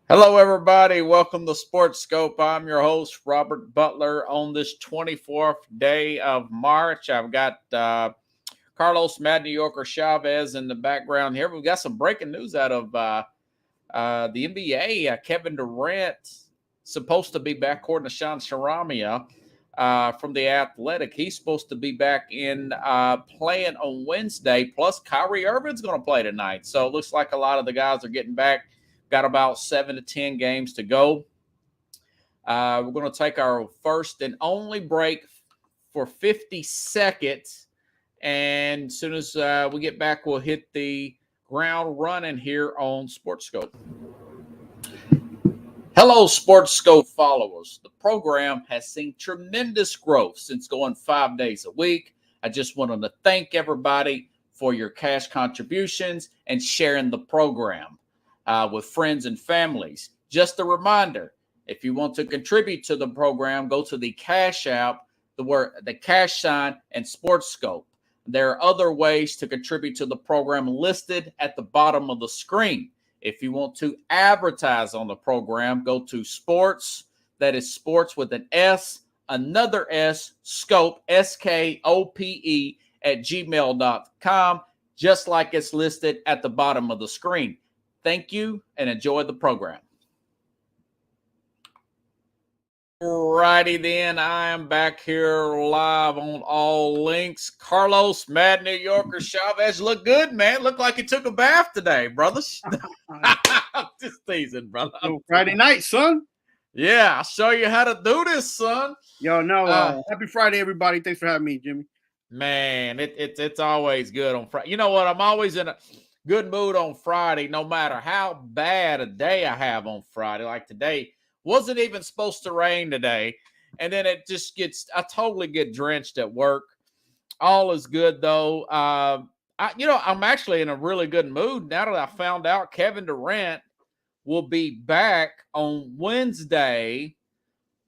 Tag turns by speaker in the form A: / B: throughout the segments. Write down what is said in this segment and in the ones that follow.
A: Hello, everybody. Welcome to Sports Scope. I'm your host, Robert Butler. On this 24th day of March, I've got Carlos Mad New Yorker Chavez in the background here. We've got some breaking news out of the NBA. Kevin Durant supposed to be back, according to Sean Sharamia from the Athletic. He's supposed to be back in playing on Wednesday. Plus, Kyrie Irving's going to play tonight. So it looks like a lot of the guys are getting back. Got about 7 to 10 games to go. We're going to take our first and only break for 50 seconds. And as soon as we get back, we'll hit the ground running here on Sports Scope. Hello, Sports Scope followers. The program has seen tremendous growth since going 5 days a week. I just wanted to thank everybody for your cash contributions and sharing the program with friends and families. Just a reminder, if you want to contribute to the program, go to the Cash App, the cash sign, and Sports Scope. There are other ways to contribute to the program listed at the bottom of the screen. If you want to advertise on the program, go to sports, that is sports with an S, another S, scope, SKOPE, at gmail.com, just like it's listed at the bottom of the screen. Thank you and enjoy the program. Alrighty then, I am back here live on all links. Carlos Mad New Yorker Chavez, look good, man. Look like you took a bath today, brothers. I'm just teasing, brother.
B: Friday night, son.
A: Yeah, I'll show you how to do this, son.
B: Happy Friday, everybody. Thanks for having me, Jimmy.
A: Man, it's always good on Friday. You know what? I'm always in a good mood on Friday, no matter how bad a day I have on Friday. Like today, wasn't even supposed to rain today. And then I totally get drenched at work. All is good, though. I'm actually in a really good mood now that I found out Kevin Durant will be back on Wednesday,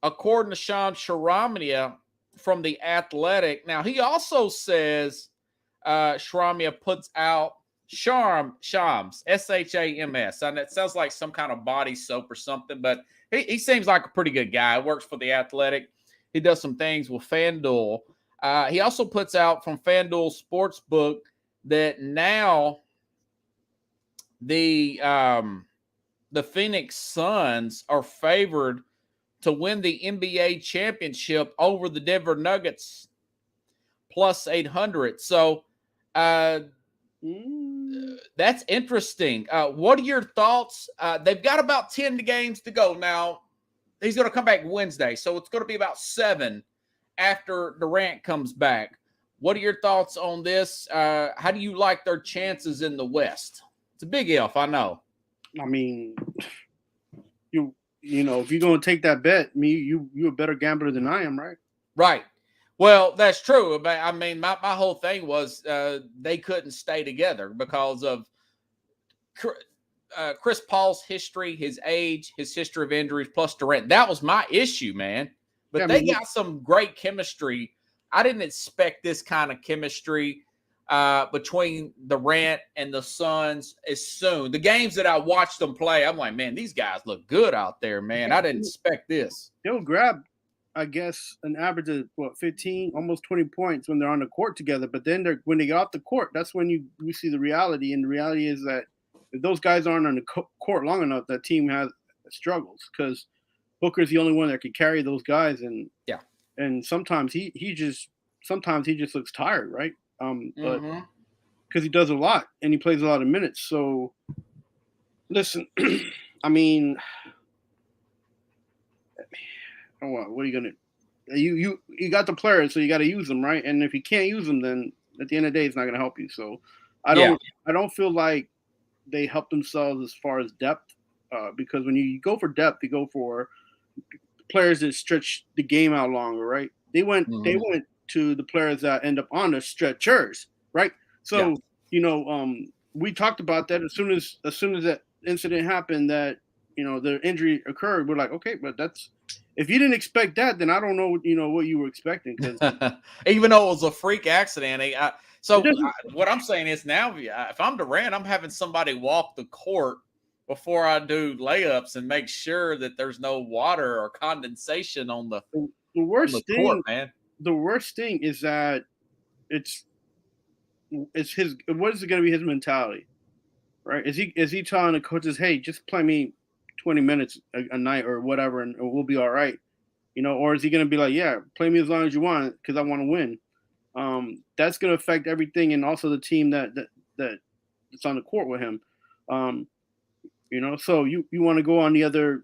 A: according to Sean Sharamia from The Athletic. Now, he also says Sharamia puts out Shams, S-H-A-M-S. And it sounds like some kind of body soap or something, but he seems like a pretty good guy. Works for The Athletic. He does some things with FanDuel. He also puts out from FanDuel Sportsbook that now the Phoenix Suns are favored to win the NBA championship over the Denver Nuggets plus 800. So that's interesting. What are your thoughts? They've got about 10 games to go. Now, he's going to come back Wednesday, so it's going to be about 7 after Durant comes back. What are your thoughts on this? How do you like their chances in the West? It's a big if, I know.
B: I mean, if you're going to take that bet, you're a better gambler than I am, right?
A: Right. Well, that's true. But I mean, my whole thing was they couldn't stay together because of Chris Paul's history, his age, his history of injuries, plus Durant. That was my issue, man. But they got some great chemistry. I didn't expect this kind of chemistry between Durant and the Suns as soon. The games that I watched them play, I'm like, man, these guys look good out there, man. I didn't expect this.
B: They'll grab, I guess, an average of 15, almost 20 points when they're on the court together. But then when they get off the court, that's when you see the reality. And the reality is that if those guys aren't on the court long enough, that team has struggles because Booker's the only one that can carry those guys. And and sometimes he just looks tired, right? But because he does a lot and he plays a lot of minutes. So listen, I mean, what are you gonna? You got the players, so you got to use them, right? And if you can't use them, then at the end of the day, it's not going to help you. So I don't feel like they help themselves as far as depth, because when you go for depth, you go for players that stretch the game out longer, right? They went to the players that end up on the stretchers, right? So we talked about that as soon as that incident happened, that the injury occurred. We're like, okay, but that's. If you didn't expect that, then I don't know, what you were expecting.
A: Even though it was a freak accident. What I'm saying is now, if I'm Durant, I'm having somebody walk the court before I do layups and make sure that there's no water or condensation on the court, man.
B: The worst thing is that it's his. What is it going to be his mentality, right? Is he telling the coaches, hey, just play me 20 minutes a night or whatever, and we'll be all right, or is he going to be like, yeah, play me as long as you want because I want to win? That's going to affect everything, and also the team that's on the court with him. So you want to go on the other,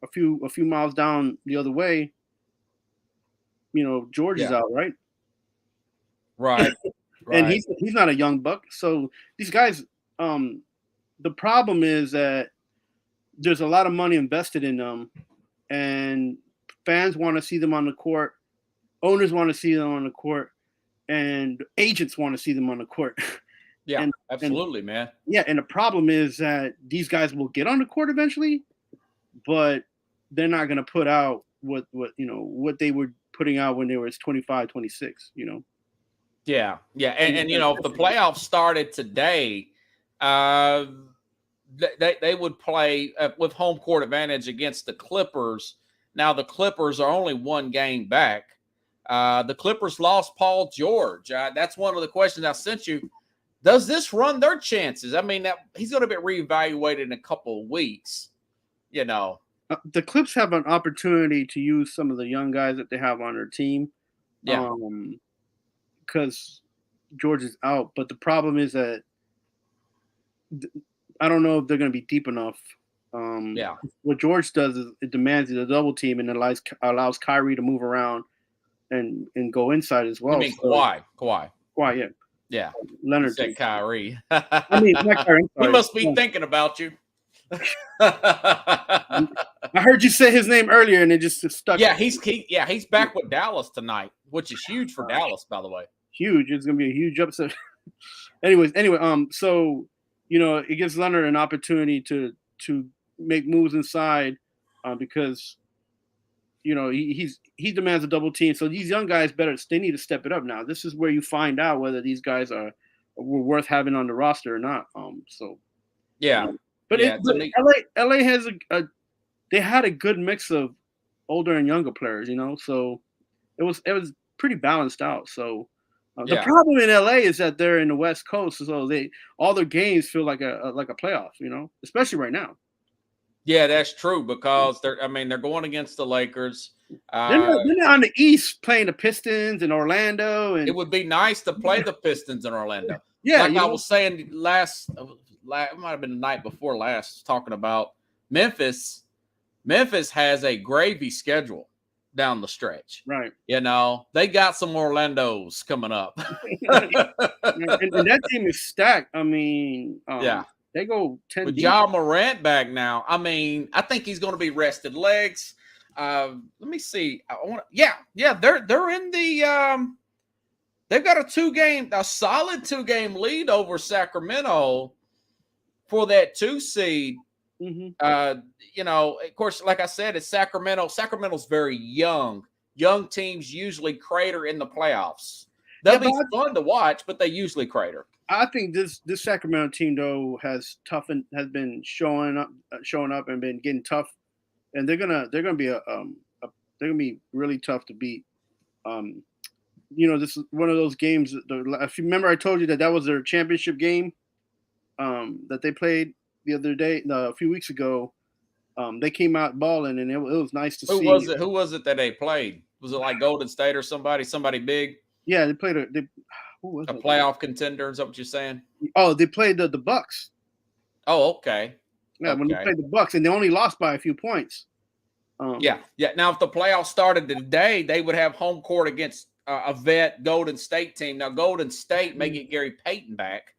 B: a few miles down the other way. George is out, right?
A: Right.
B: And he's not a young buck. So these guys, the problem is that there's a lot of money invested in them, and fans want to see them on the court, owners want to see them on the court, and agents want to see them on the court.
A: Yeah, absolutely, man.
B: Yeah, and the problem is that these guys will get on the court eventually, but they're not going to put out what they were putting out when they were 25, 26,
A: Yeah. And if the playoffs started today, they would play with home court advantage against the Clippers. Now, the Clippers are only one game back. The Clippers lost Paul George. That's one of the questions I sent you. Does this run their chances? I mean, he's going to be reevaluated in a couple of weeks,
B: The Clips have an opportunity to use some of the young guys that they have on their team.
A: Yeah.
B: Because George is out. But the problem is that I don't know if they're going to be deep enough. What George does is it demands a double team and allows Kyrie to move around and go inside as well.
A: You mean Kawhi?
B: Kawhi, yeah.
A: Yeah.
B: Leonard
A: said Kyrie.
B: I mean, not Kyrie.
A: He must be thinking about you.
B: I heard you say his name earlier, and it just stuck.
A: Yeah, he's back with Dallas tonight, which is huge for Dallas, by the way.
B: Huge. It's gonna be a huge upset. Anyway, so it gives Leonard an opportunity to make moves inside, because he demands a double team. So these young guys they need to step it up now. This is where you find out whether these guys were worth having on the roster or not.
A: Yeah.
B: But LA has they had a good mix of older and younger players, so it was pretty balanced out. So the problem in LA is that they're in the West Coast, so all their games feel like a playoff, especially right now.
A: Yeah, that's true because they're going against the Lakers.
B: They're not on the East playing the Pistons and Orlando, and
A: it would be nice to play the Pistons in Orlando.
B: Yeah,
A: I was saying it might have been the night before last, talking about Memphis. Memphis has a gravy schedule down the stretch.
B: Right.
A: They got some Orlandos coming up.
B: and that team is stacked. I mean, they go 10
A: with
B: deep.
A: Ja Morant back now. I mean, I think he's going to be rested legs. Let me see. They're in the they've got a solid 2-game lead over Sacramento for that 2 seed.
B: Mm-hmm.
A: Of course, like I said, it's Sacramento. Sacramento's very young. Young teams usually crater in the playoffs. They'll be fun to watch, but they usually crater.
B: I think this Sacramento team though has been showing up and been getting tough, and they're gonna be really tough to beat. This is one of those games. If you remember, I told you that was their championship game that they played the other day, a few weeks ago. They came out balling, and it was nice to see.
A: Who was it that they played? Was it like Golden State or somebody big?
B: Yeah, they played a
A: playoff contender. Is that what you're saying?
B: Oh, they played the Bucks.
A: Oh, okay.
B: Yeah, when they played the Bucks, and they only lost by a few points.
A: Yeah. Now, if the playoffs started today, they would have home court against a vet Golden State team. Now, Golden State may get Gary Payton back,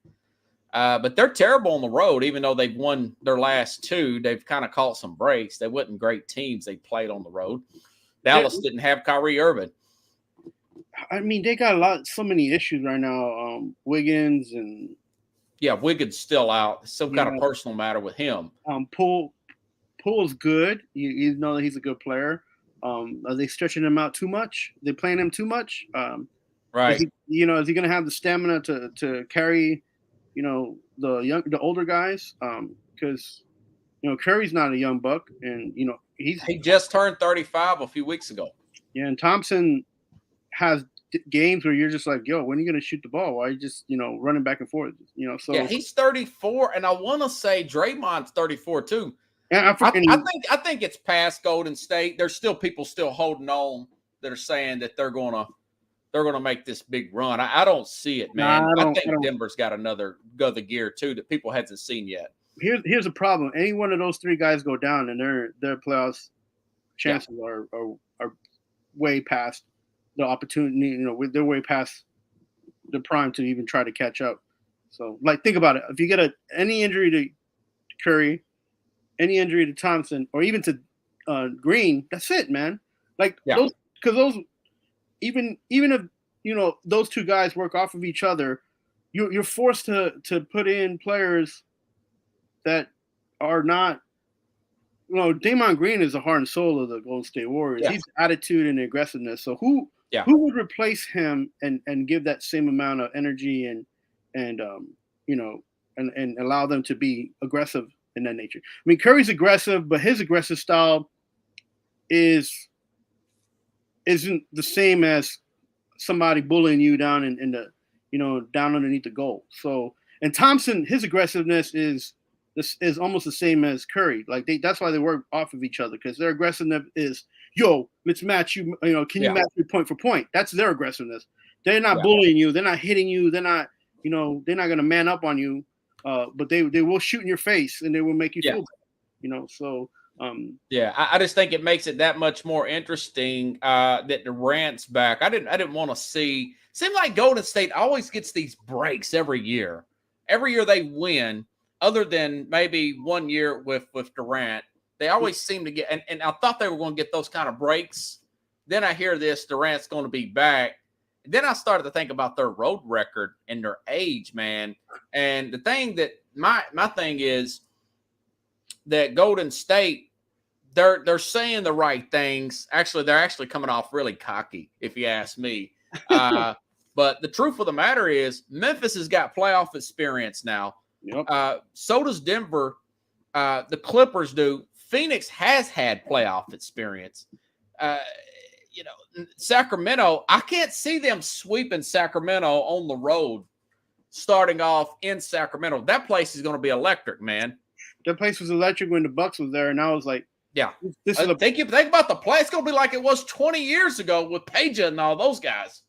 A: but they're terrible on the road. Even though they've won their last 2, they've kind of caught some breaks. They wasn't great teams they played on the road. Dallas didn't have Kyrie Irving.
B: I mean, they got so many issues right now. Wiggins and
A: Wiggins still out. Some kind of personal matter with him.
B: Poole's good. You know that he's a good player. Are they stretching him out too much? They playing him too much?
A: Right.
B: Is he going to have the stamina to carry, the older guys? Because Curry's not a young buck, and
A: He just turned 35 a few weeks ago.
B: Yeah, and Thompson has games where you're just like, yo, when are you going to shoot the ball? Why are you just, running back and forth? So
A: yeah, he's 34, and I want to say Draymond's 34 too.
B: And
A: I think it's past Golden State. There's still people still holding on that are saying that they're gonna make this big run. I don't see it, man. I think Denver's got another gear too that people hasn't seen yet.
B: Here's the problem. Any one of those three guys go down, and their playoffs chances are way past the opportunity. They're way past the prime to even try to catch up. So, like, think about it. If you get any injury to Curry, any injury to Thompson, or even to Green, that's it, man. Like those, even if those two guys work off of each other, you're forced to put in players that are not. Draymond Green is the heart and soul of the Golden State Warriors. Yeah. He's attitude and aggressiveness. So who would replace him and give that same amount of energy and allow them to be aggressive in that nature? I mean, Curry's aggressive, but his aggressive style isn't the same as somebody bullying you down in the down underneath the goal. So, and Thompson, his aggressiveness is almost the same as Curry. Like that's why they work off of each other, because their aggressiveness is, yo, let's match you. Can you match me point for point? That's their aggressiveness. They're not bullying you. They're not hitting you. They're not, they're not going to man up on you. But they will shoot in your face and they will make you feel bad. So.
A: I just think it makes it that much more interesting that Durant's back. I didn't want to see. Seems like Golden State always gets these breaks every year. Every year they win, other than maybe 1 year with Durant. They always seem to get, and I thought they were going to get those kind of breaks. Then I hear this, Durant's going to be back. Then I started to think about their road record and their age, man. And the thing that my thing is that Golden State, they're saying the right things. Actually, they're actually coming off really cocky, if you ask me. But the truth of the matter is, Memphis has got playoff experience now.
B: Yep.
A: So does Denver. The Clippers do. Phoenix has had playoff experience. Sacramento, I can't see them sweeping Sacramento on the road, starting off in Sacramento. That place is going to be electric, man.
B: That place was electric when the Bucks was there, and I was like,
A: yeah. Think about the play. It's going to be like it was 20 years ago with Peja and all those guys.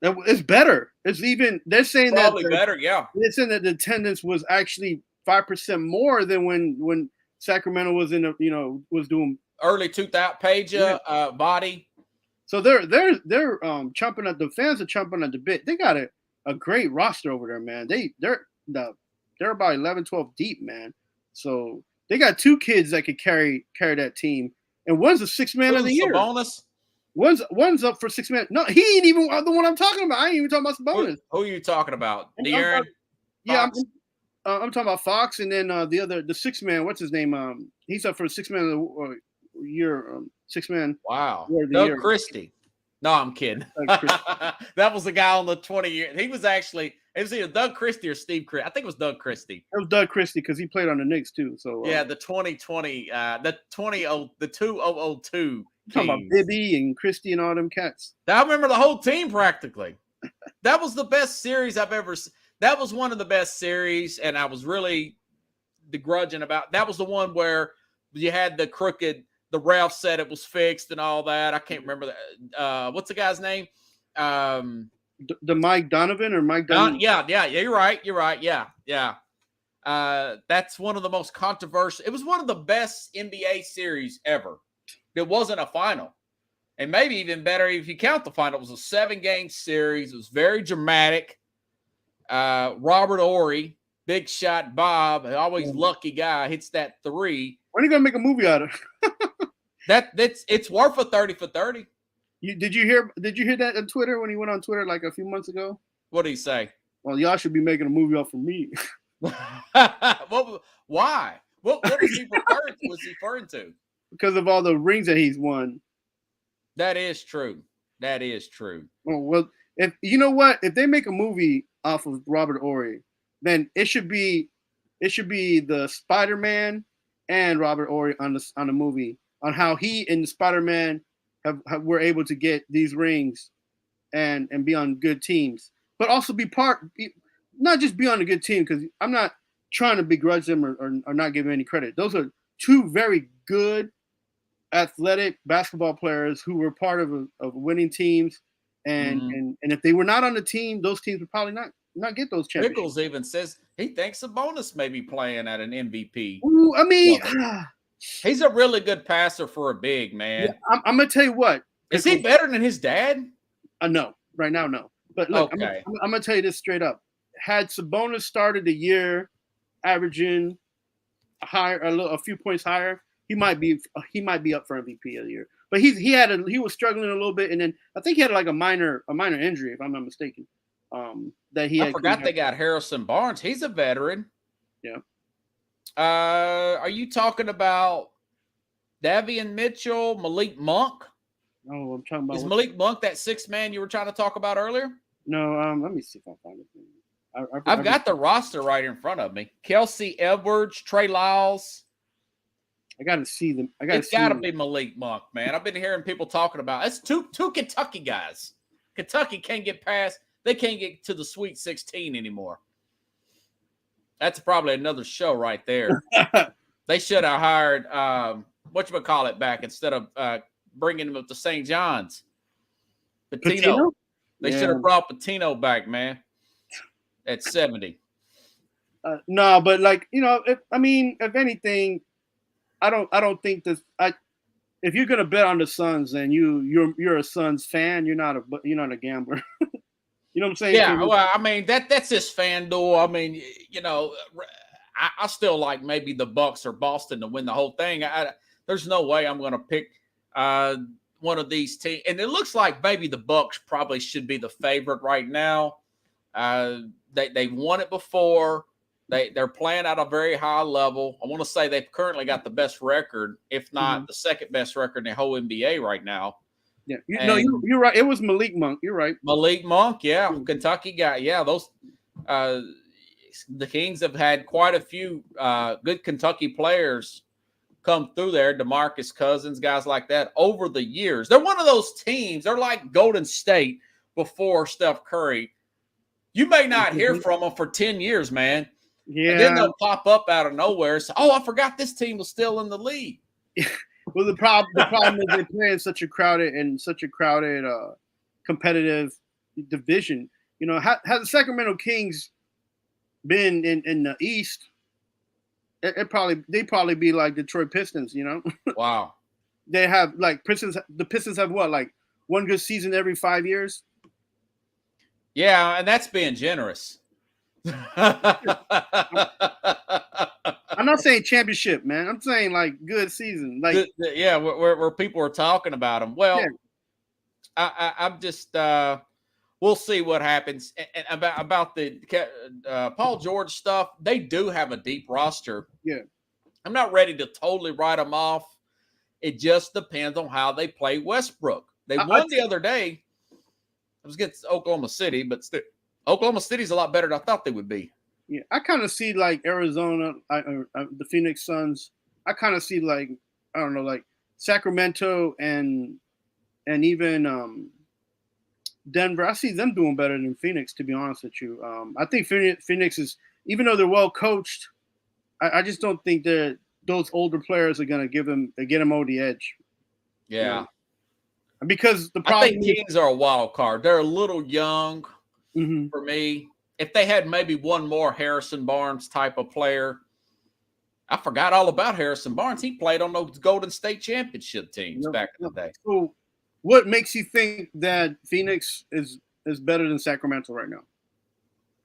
B: It's better. It's even, they're saying
A: probably better, yeah.
B: They're saying that the attendance was actually 5% more than when Sacramento was was doing
A: early 2000 Peja, body.
B: So they're chomping at the fans are chomping at the bit. They got a great roster over there, man. They're about 11, 12 deep, man. So they got two kids that could carry that team, and one's a sixth man of the year.
A: Sabonis?
B: One's up for 6 minutes. No, he ain't even the one I'm talking about. I ain't even talking about Sabonis.
A: Who are you talking about? De'Aaron?
B: Yeah, I'm talking about Fox, and then the 6 man. What's his name? He's up for 6 man of the year. 6 man.
A: Wow. Doug Christie. No, I'm kidding. That was the guy on the 20 year. He was actually. It was either Doug Christie or Steve Christie. I think it was Doug Christie.
B: It was Doug Christie because he played on the Knicks too. So
A: yeah, the 2020, the 2002.
B: Talking about Bibby and Christie and all them cats.
A: I remember the whole team practically. That was the best series I've ever seen. That was one of the best series, and I was really begrudging about. That was the one where you had the crooked. The ref said it was fixed and all that. I can't remember that. What's the guy's name?
B: The Mike Donovan or Mike Donovan?
A: Yeah. You're right. Yeah. That's one of the most controversial. It was one of the best NBA series ever. It wasn't a final. And maybe even better if you count the final. It was a 7-game series. It was very dramatic. Robert Horry, big shot Bob, always lucky guy, hits that 3.
B: When are you going to make a movie out of
A: it? It's worth a 30 for 30.
B: Did you hear that on Twitter when he went on Twitter like a few months ago?
A: What did he say?
B: Well, y'all should be making a movie off of me.
A: Why? What was he referring to?
B: Because of all the rings that he's won. That is
A: true.
B: Well, if you know what, if they make a movie off of Robert Horry, then it should be the Spider-Man and Robert Ory on the movie on how he and Spider-Man were able to get these rings and be on good teams, but also not just be on a good team, because I'm not trying to begrudge them or not give them any credit. Those are two very good athletic basketball players who were part of winning teams, and if they were not on the team, those teams would probably not get those championships.
A: Pickles even says he thinks Sabonis may be playing at an MVP.
B: Ooh, I mean,
A: he's a really good passer for a big man.
B: Yeah, I'm gonna tell you what.
A: Is he better than his dad?
B: No, right now, no. But look,
A: okay.
B: I'm gonna tell you this straight up. Had Sabonis started the year averaging a few points higher, he might be up for MVP of the year. But he was struggling a little bit, and then I think he had like a minor injury, if I'm not mistaken. I
A: forgot they got Harrison Barnes. He's a veteran.
B: Yeah. Are
A: you talking about Davion Mitchell, Malik Monk?
B: No, I'm talking about.
A: Is Malik Monk that sixth man you were trying to talk about earlier?
B: No, let me see if I find it.
A: I've got the roster right in front of me. Kelsey Edwards, Trey Lyles.
B: I got to see them.
A: It's got to be Malik Monk, man. I've been hearing people talking about it's two Kentucky guys. Kentucky can't get past. They can't get to the Sweet 16 anymore. That's probably another show right there. They should have hired whatchamacallit back instead of bringing him up to St. John's. Patino? They should have brought Patino back, man, at 70.
B: No, but like, if anything, I don't think this. If you're gonna bet on the Suns, then you're a Suns fan. You're not a gambler. You know what I'm saying?
A: Yeah. Well, I mean that's just FanDuel. I mean, I still like maybe the Bucks or Boston to win the whole thing. There's no way I'm gonna pick one of these teams, and it looks like maybe the Bucks probably should be the favorite right now. They won it before. They're playing at a very high level. I want to say they've currently got the best record, if not the second best record in the whole NBA right now.
B: Yeah, you're right. It was Malik Monk. You're right.
A: Malik Monk, yeah, Kentucky guy. Yeah, those the Kings have had quite a few good Kentucky players come through there. DeMarcus Cousins, guys like that over the years. They're one of those teams. They're like Golden State before Steph Curry. You may not hear from them for 10 years, man.
B: Yeah.
A: And then they'll pop up out of nowhere. So, I forgot this team was still in the league.
B: Well, the problem is they play in such a crowded competitive division. Had the Sacramento Kings been in the East, they'd probably be like Detroit Pistons.
A: Wow.
B: They have like Pistons. The Pistons have what, like one good season every 5 years.
A: Yeah, and that's being generous.
B: I'm not saying championship, man. I'm saying like good season, like
A: where people are talking about them. Well, yeah. I'm just we'll see what happens. And about the Paul George stuff. They do have a deep roster.
B: Yeah,
A: I'm not ready to totally write them off. It just depends on how they play Westbrook. They won the other day. It was against Oklahoma City, but still, Oklahoma City's a lot better than I thought they would be.
B: Yeah, I kind of see like Arizona, the Phoenix Suns. I kind of see like, I don't know, like Sacramento and even Denver. I see them doing better than Phoenix, to be honest with you. I think Phoenix is, even though they're well coached, I just don't think that those older players are going to get them over the edge.
A: Yeah.
B: Because the problem,
A: I think Kings are a wild card. They're a little young for me. If they had maybe one more Harrison Barnes type of player, I forgot all about Harrison Barnes. He played on those Golden State championship teams back in the day.
B: So what makes you think that Phoenix is better than Sacramento right now?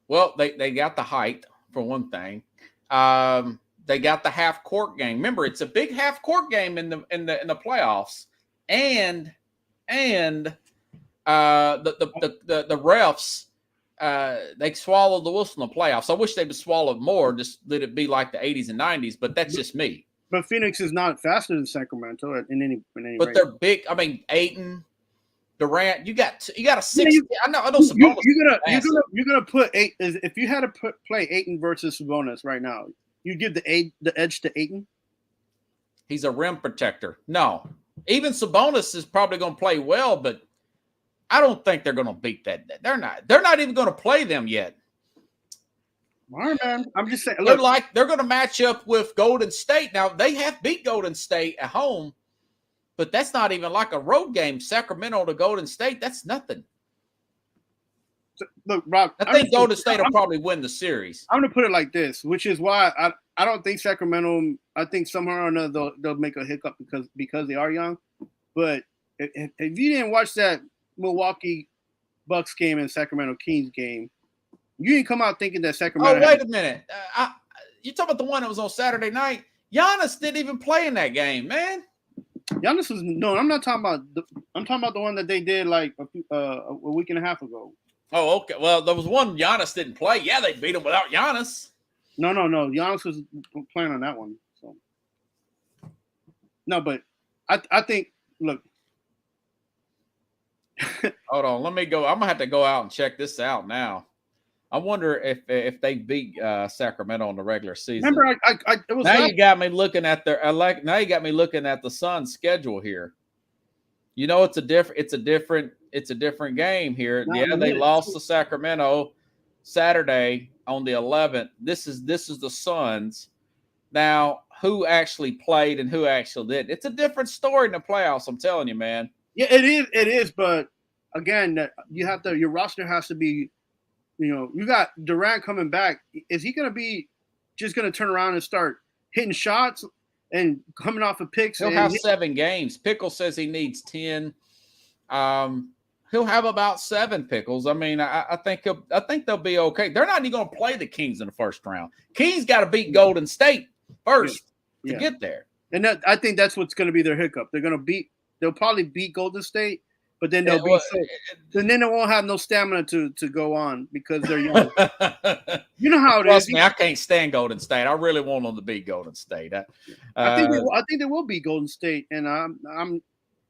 A: Well, they got the height, for one thing. They got the half court game. Remember, it's a big half court game in the playoffs. And the refs, they swallowed the whistle in the playoffs. I wish they would swallow more, just let it be like the 80s and 90s, but that's just me.
B: But Phoenix is not faster than Sacramento in any
A: But
B: way.
A: They're big. I mean, Ayton, Durant, you got a 60.
B: Yeah,
A: I know Sabonis.
B: You're gonna put eight. If you had to play Ayton versus Sabonis right now, you give the edge to Ayton.
A: He's a rim protector. No. Even Sabonis is probably going to play well, but I don't think they're going to beat that. They're not even going to play them yet.
B: All right, man. I'm just saying.
A: Look, they're going to match up with Golden State. Now, they have beat Golden State at home, but that's not even like a road game. Sacramento to Golden State, that's nothing.
B: Look, Rob,
A: I think Golden State will probably win the series.
B: I'm going to put it like this, which is why I don't think Sacramento. I think somewhere or another they'll make a hiccup because they are young. But if you didn't watch that Milwaukee Bucks game and Sacramento Kings game, you didn't come out thinking that Sacramento.
A: Oh, wait a minute. You talking about the one that was on Saturday night? Giannis didn't even play in that game, man.
B: Giannis was no. I'm not talking about. I'm talking about the one that they did like a week and a half ago.
A: Oh, okay. Well, there was one Giannis didn't play. Yeah, they beat him without Giannis.
B: No. Giannis was playing on that one. So no, but I think. Look.
A: Hold on. Let me go. I'm gonna have to go out and check this out now. I wonder if they beat Sacramento in the regular season.
B: Remember, it was
A: now you got me looking at now you got me looking at the Suns' schedule here. You know, it's a different game here. Yeah, they lost to Sacramento Saturday on the 11th. This is the Suns. Now, who actually played and who actually did? It's a different story in the playoffs. I'm telling you, man.
B: Yeah, it is. It is. But again, you have to. Your roster has to be. You know, you got Durant coming back. Is he going to be just going to turn around and start hitting shots and coming off of picks?
A: He'll have 7 games. Pickle says he needs 10. He'll have about 7, Pickles. I mean, I think they'll be okay. They're not even going to play the Kings in the first round. Kings got to beat Golden State first to get there.
B: And I think that's what's going to be their hiccup. They'll probably beat Golden State. But then then they won't have no stamina to go on because they're young. You know how it
A: Trust
B: is.
A: me, I can't stand Golden State. I really want them to beat Golden State.
B: I think they will beat Golden State, and I'm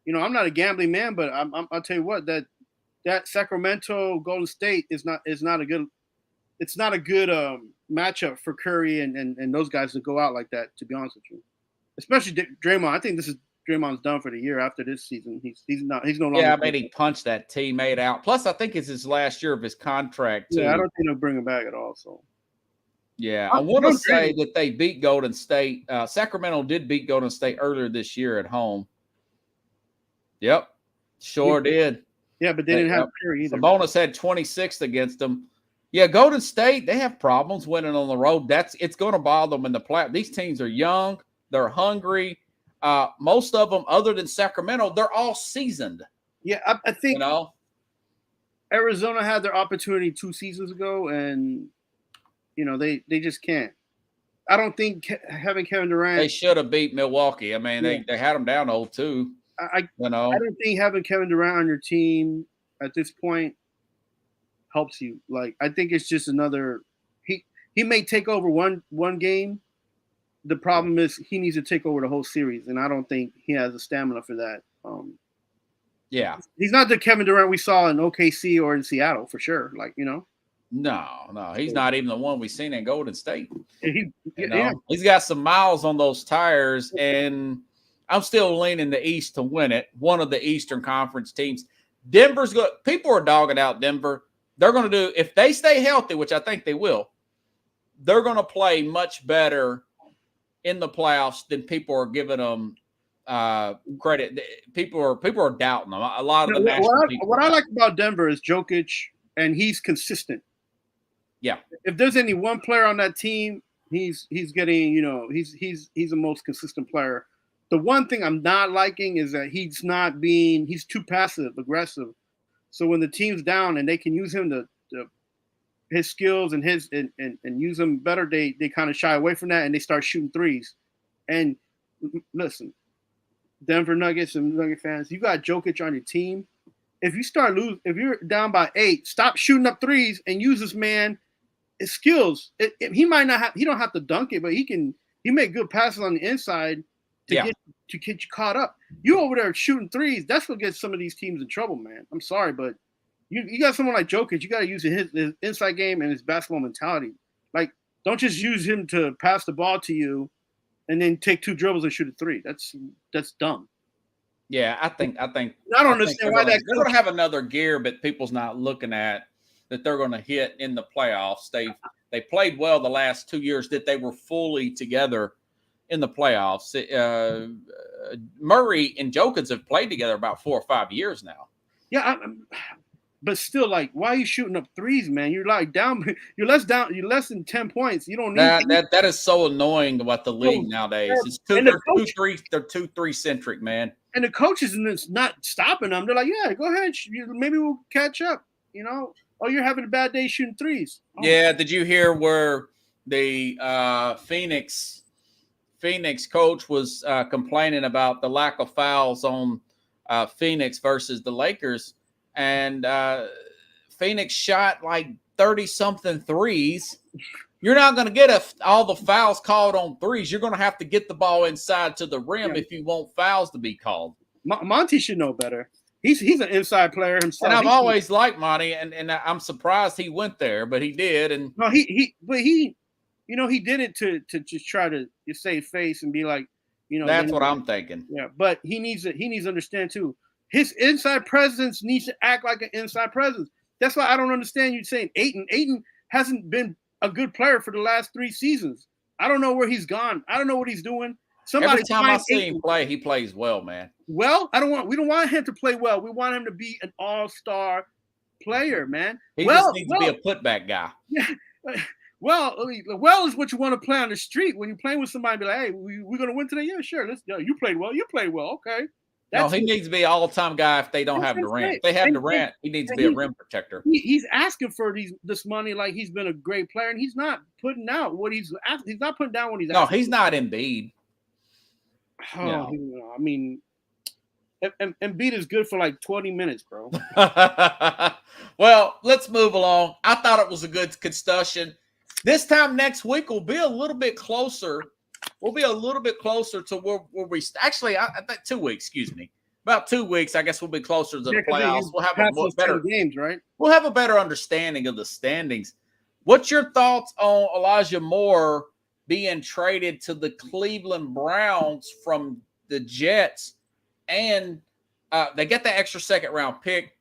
B: not a gambling man, but I'll tell you what, that Sacramento Golden State is not a good matchup for Curry and those guys to go out like that. To be honest with you, especially Draymond. I think Draymond's done for the year after this season. He's no longer.
A: Yeah, I mean, he punched that teammate out. Plus, I think it's his last year of his contract too.
B: Yeah, I don't think they'll bring him back at all. So.
A: Yeah, I want to say that they beat Golden State. Sacramento did beat Golden State earlier this year at home. Yep, sure did.
B: Yeah, but they didn't have Curry either.
A: Sabonis had 26 against them. Yeah, Golden State, they have problems winning on the road. It's going to bother them in the playoffs. These teams are young. They're hungry. Most of them, other than Sacramento, they're all seasoned.
B: Yeah, I think Arizona had their opportunity 2 seasons ago, and they just can't. I don't think having Kevin Durant.
A: They should have beat Milwaukee. I mean, they had them down 0-2.
B: I don't think having Kevin Durant on your team at this point helps you. Like, I think it's just another. He may take over one game. The problem is he needs to take over the whole series, and I don't think he has the stamina for that.
A: Yeah,
B: he's not the Kevin Durant we saw in OKC or in Seattle for sure. Like,
A: No, he's not even the one we've seen in Golden State.
B: Yeah.
A: He's got some miles on those tires, and I'm still leaning the East to win it. One of the Eastern Conference teams. Denver's good. People are dogging out Denver. They're going to do, if they stay healthy, which I think they will, they're going to play much better in the playoffs than people are giving them credit. People are doubting them. A lot of the national people.
B: What I like about Denver is Jokic, and he's consistent.
A: Yeah.
B: If there's any one player on that team, he's getting, he's the most consistent player. The one thing I'm not liking is that he's too passive aggressive. So when the team's down and they can use him to his skills and use them better, they kind of shy away from that and they start shooting threes. And listen, Denver Nuggets and Nugget fans, you got Jokic on your team. If you're down by 8, stop shooting up threes and use this man his skills. He don't have to dunk it, but he make good passes on the inside to get you caught up. You over there shooting threes, that's what gets some of these teams in trouble, man. I'm sorry, but you got someone like Jokic, you got to use his inside game and his basketball mentality. Like, don't just use him to pass the ball to you and then take 2 dribbles and shoot a 3. That's dumb.
A: Yeah, I think
B: I don't understand why
A: they're going to have another gear, but people's not looking at that they're going to hit in the playoffs. They played well the last 2 years that they were fully together in the playoffs. Murray and Jokins have played together about 4 or 5 years now.
B: Yeah, but still, like, why are you shooting up threes, man? You're like down. You're less than 10 points. You don't need
A: that is so annoying about the league nowadays. It's they're 2-3 centric, man.
B: And the coaches not stopping them. They're like, yeah, go ahead. Maybe we'll catch up. Oh, you're having a bad day shooting threes. Oh.
A: Yeah, did you hear where the Phoenix coach was complaining about the lack of fouls on Phoenix versus the Lakers? And Phoenix shot like 30-something threes. You're not going to get all the fouls called on threes. You're going to have to get the ball inside to the rim if you want fouls to be called.
B: Monty should know better. He's an inside player himself.
A: And I've always liked Monty, and I'm surprised he went there, but he did. And
B: no, he did it to just try to save face and be like,
A: that's what I'm thinking.
B: Yeah, but he needs to understand too. His inside presence needs to act like an inside presence. That's why I don't understand you saying Ayton. Ayton hasn't been a good player for the last 3 seasons. I don't know where he's gone. I don't know what he's doing.
A: Every time I see him play, he plays well, man.
B: Well, we don't want him to play well. We want him to be an all-star player, man.
A: He just needs to be a putback guy.
B: Yeah. Well is what you want to play on the street. When you're playing with somebody, be like, hey, we're going to win today? Yeah, sure. You played well. You played well. Okay.
A: He needs to be an all-time guy if they don't have Durant. If they have Durant, he needs to be a rim protector.
B: He's asking for this money like he's been a great player, and he's not putting out what he's not putting down what he's asking.
A: No, he's not Embiid.
B: Oh, no. I mean, Embiid is good for like 20 minutes, bro.
A: Well, let's move along. I thought it was a good discussion. This time next week will be a little bit closer. We'll be a little bit closer to where we actually. I think 2 weeks. Excuse me, about 2 weeks. I guess we'll be closer to the playoffs. We'll have a better
B: games, right?
A: We'll have a better understanding of the standings. What's your thoughts on Elijah Moore being traded to the Cleveland Browns from the Jets, and they get the extra second round pick,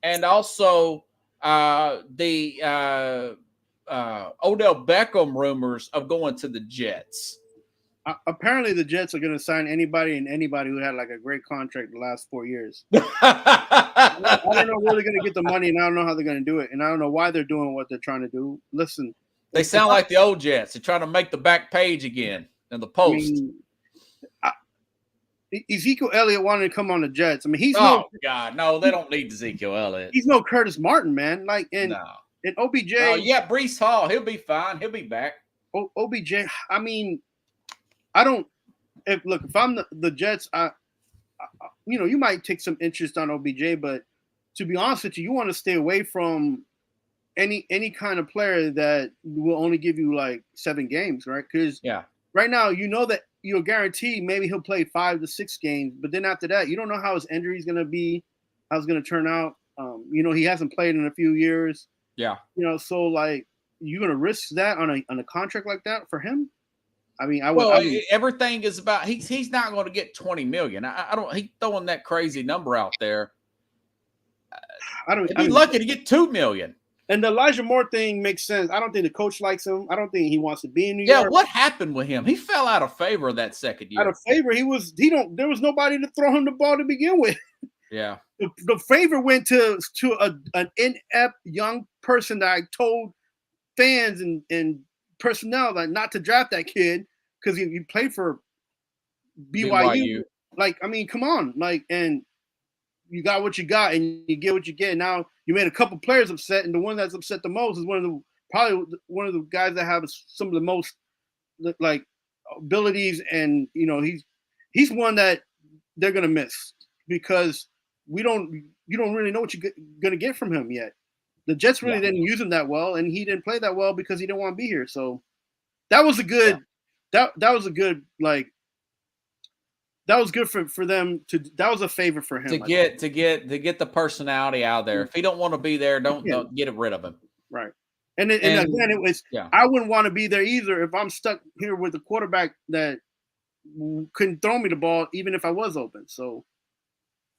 A: and also the Odell Beckham rumors of going to the Jets?
B: Apparently, the Jets are going to sign anybody who had like a great contract the last 4 years. I don't know where they're going to get the money, and I don't know how they're going to do it, and I don't know why they're doing what they're trying to do. Listen,
A: they sound like the old Jets. They're trying to make the back page again in the post.
B: Ezekiel Elliott wanted to come on the Jets. I mean, he's
A: no, they don't need Ezekiel Elliott.
B: He's no Curtis Martin, man. Like and OBJ.
A: Oh yeah, Breece Hall. He'll be fine. He'll be back.
B: OBJ. I mean, I don't. If I'm the Jets, you might take some interest on OBJ, but to be honest with you, you want to stay away from any kind of player that will only give you like 7 games, right? Because right now you know that you're guaranteed maybe he'll play 5 to 6 games, but then after that, you don't know how his injury is going to be, how it's going to turn out. He hasn't played in a few years.
A: Yeah.
B: So like you're going to risk that on a contract like that for him? I mean,
A: everything is about he's not going to get $20 million. I don't. He's throwing that crazy number out there. He's lucky to get $2 million.
B: And the Elijah Moore thing makes sense. I don't think the coach likes him. I don't think he wants to be in New York.
A: Yeah, what happened with him? He fell out of favor that second year.
B: Out of favor, there was nobody to throw him the ball to begin with.
A: Yeah.
B: The favor went to an inept young person that I told fans and personnel that not to draft that kid because he played for BYU. Like, I mean, come on. Like, and you got what you got and you get what you get. Now you made a couple players upset, and the one that's upset the most is probably one of the guys that have some of the most like abilities, and he's one that they're gonna miss because you don't really know what you're gonna get from him yet. The Jets really didn't use him that well, and he didn't play that well because he didn't want to be here. So that was a good that was a good that was good for them that was a favor for him
A: to get the personality out there. If he don't want to be there, don't get rid of him.
B: Right. And again, it was I wouldn't want to be there either if I'm stuck here with a quarterback that couldn't throw me the ball even if I was open. So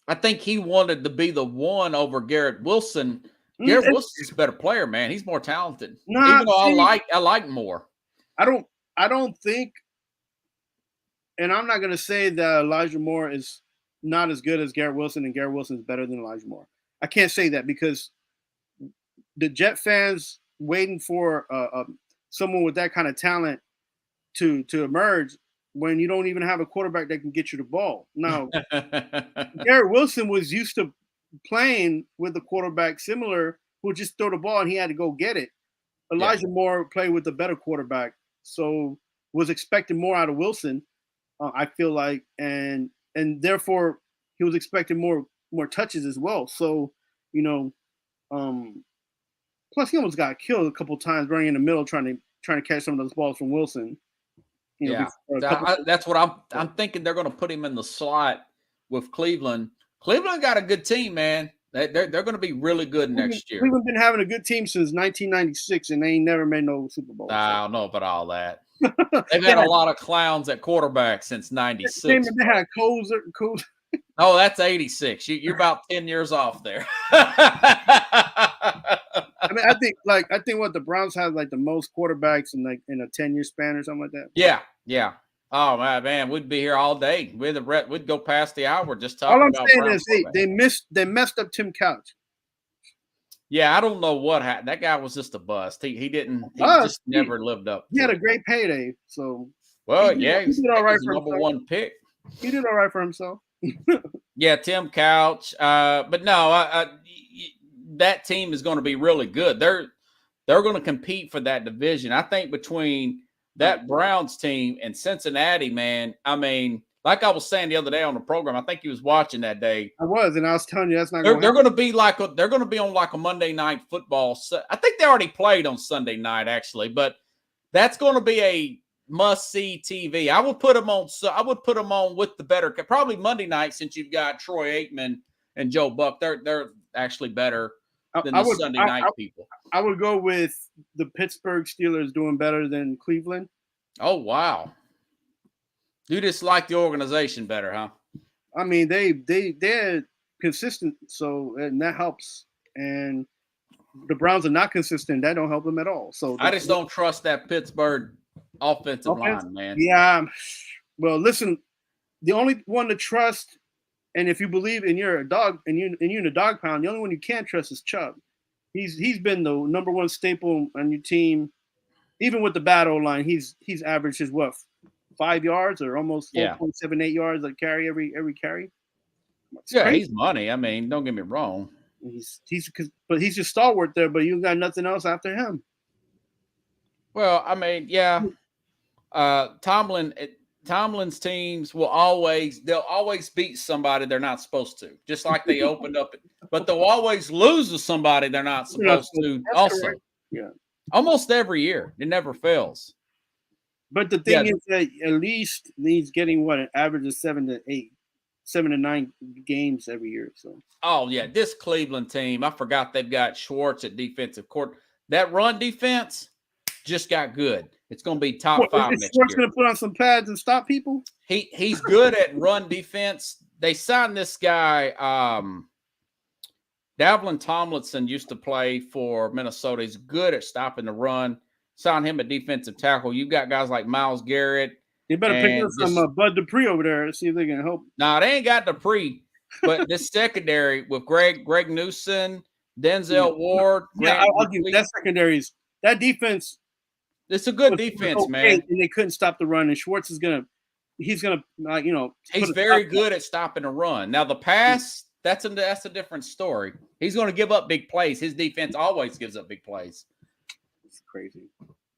A: I think he wanted to be the one over Garrett Wilson. Garrett Wilson's a better player, man. He's more talented. Even though I like Moore.
B: I don't think, and I'm not gonna say that Elijah Moore is not as good as Garrett Wilson and Garrett Wilson is better than Elijah Moore. I can't say that because the Jet fans waiting for someone with that kind of talent to emerge when you don't even have a quarterback that can get you the ball. Now, Garrett Wilson was used to playing with a quarterback similar who would just throw the ball and he had to go get it. Elijah Moore played with a better quarterback, so was expecting more out of Wilson, I feel like, and therefore he was expecting more touches as well. So, plus he almost got killed a couple times running in the middle trying to catch some of those balls from Wilson.
A: That's what I'm thinking. They're going to put him in the slot with Cleveland. Cleveland got a good team, man. They're going to be really good next year.
B: Cleveland been having a good team since 1996, and they ain't never made no Super Bowl.
A: I don't know about all that. They've had a lot of clowns at quarterback since 96.
B: They had Kozer.
A: Oh, that's 86. You're about 10 years off there.
B: I mean, I think what the Browns have like the most quarterbacks in a 10-year span or something like that.
A: Yeah. Oh man, we'd be here all day. We'd go past the hour just talking.
B: All I'm
A: about
B: saying is they messed up Tim Couch.
A: Yeah, I don't know what happened. That guy was just a bust. He just never lived up.
B: He had a great payday, so
A: he did all right for number one pick.
B: He did all right for himself.
A: Yeah, Tim Couch. But no, that team is going to be really good. They're going to compete for that division. I think between that Browns team and Cincinnati, man. I mean, like I was saying the other day on the program, I think you was watching that day.
B: I was, and I was telling you that's not.
A: They're going to be they're going to be on like a Monday night football. I think they already played on Sunday night actually, but that's going to be a must-see TV. I would put them on. So I would put them on with the better, probably Monday night since you've got Troy Aikman and Joe Buck. They're actually better than the Sunday night people.
B: I would go with the Pittsburgh Steelers doing better than Cleveland.
A: Oh wow! You just like the organization better, huh?
B: I mean, they're consistent, so and that helps. And the Browns are not consistent; that don't help them at all. So
A: I just don't trust that Pittsburgh offensive line, man.
B: Yeah. Well, listen, the only one to trust, and if you believe in you're a dog and you're in a dog pound, the only one you can't trust is Chubb. He's been the number one staple on your team, even with the bad O-line. He's averaged his 5 yards or almost 4.78 yards a carry every carry.
A: He's money. I mean, don't get me wrong.
B: He's just stalwart there, but you got nothing else after him.
A: Well, I mean, yeah. Tomlin's teams will always beat somebody they're not supposed to, just like they opened up. But they'll always lose to somebody they're not supposed to.
B: That's
A: also,
B: correct. Yeah,
A: almost every year, it never fails.
B: But the thing is that at least he's getting an average of 7 to 9 games every year. So. Oh
A: yeah, this Cleveland team, I forgot they've got Schwartz at defensive court. That run defense just got good. It's going to be top 5 next year.
B: Schwartz going to put on some pads and stop people?
A: He's good at run defense. They signed this guy, Dalvin Tomlinson used to play for Minnesota. He's good at stopping the run. Signed him at defensive tackle. You've got guys like Myles Garrett.
B: You better pick up some Bud Dupree over there and see if they can help.
A: No, they ain't got Dupree. But this secondary with Greg Newsom, Denzel Ward.
B: I'll give you that secondary's that defense.
A: It's a good defense, man.
B: And they couldn't stop the run. And Schwartz he's gonna he's
A: very good at stopping the run. Now the pass, that's a different story. He's going to give up big plays. His defense always gives up big plays.
B: It's crazy.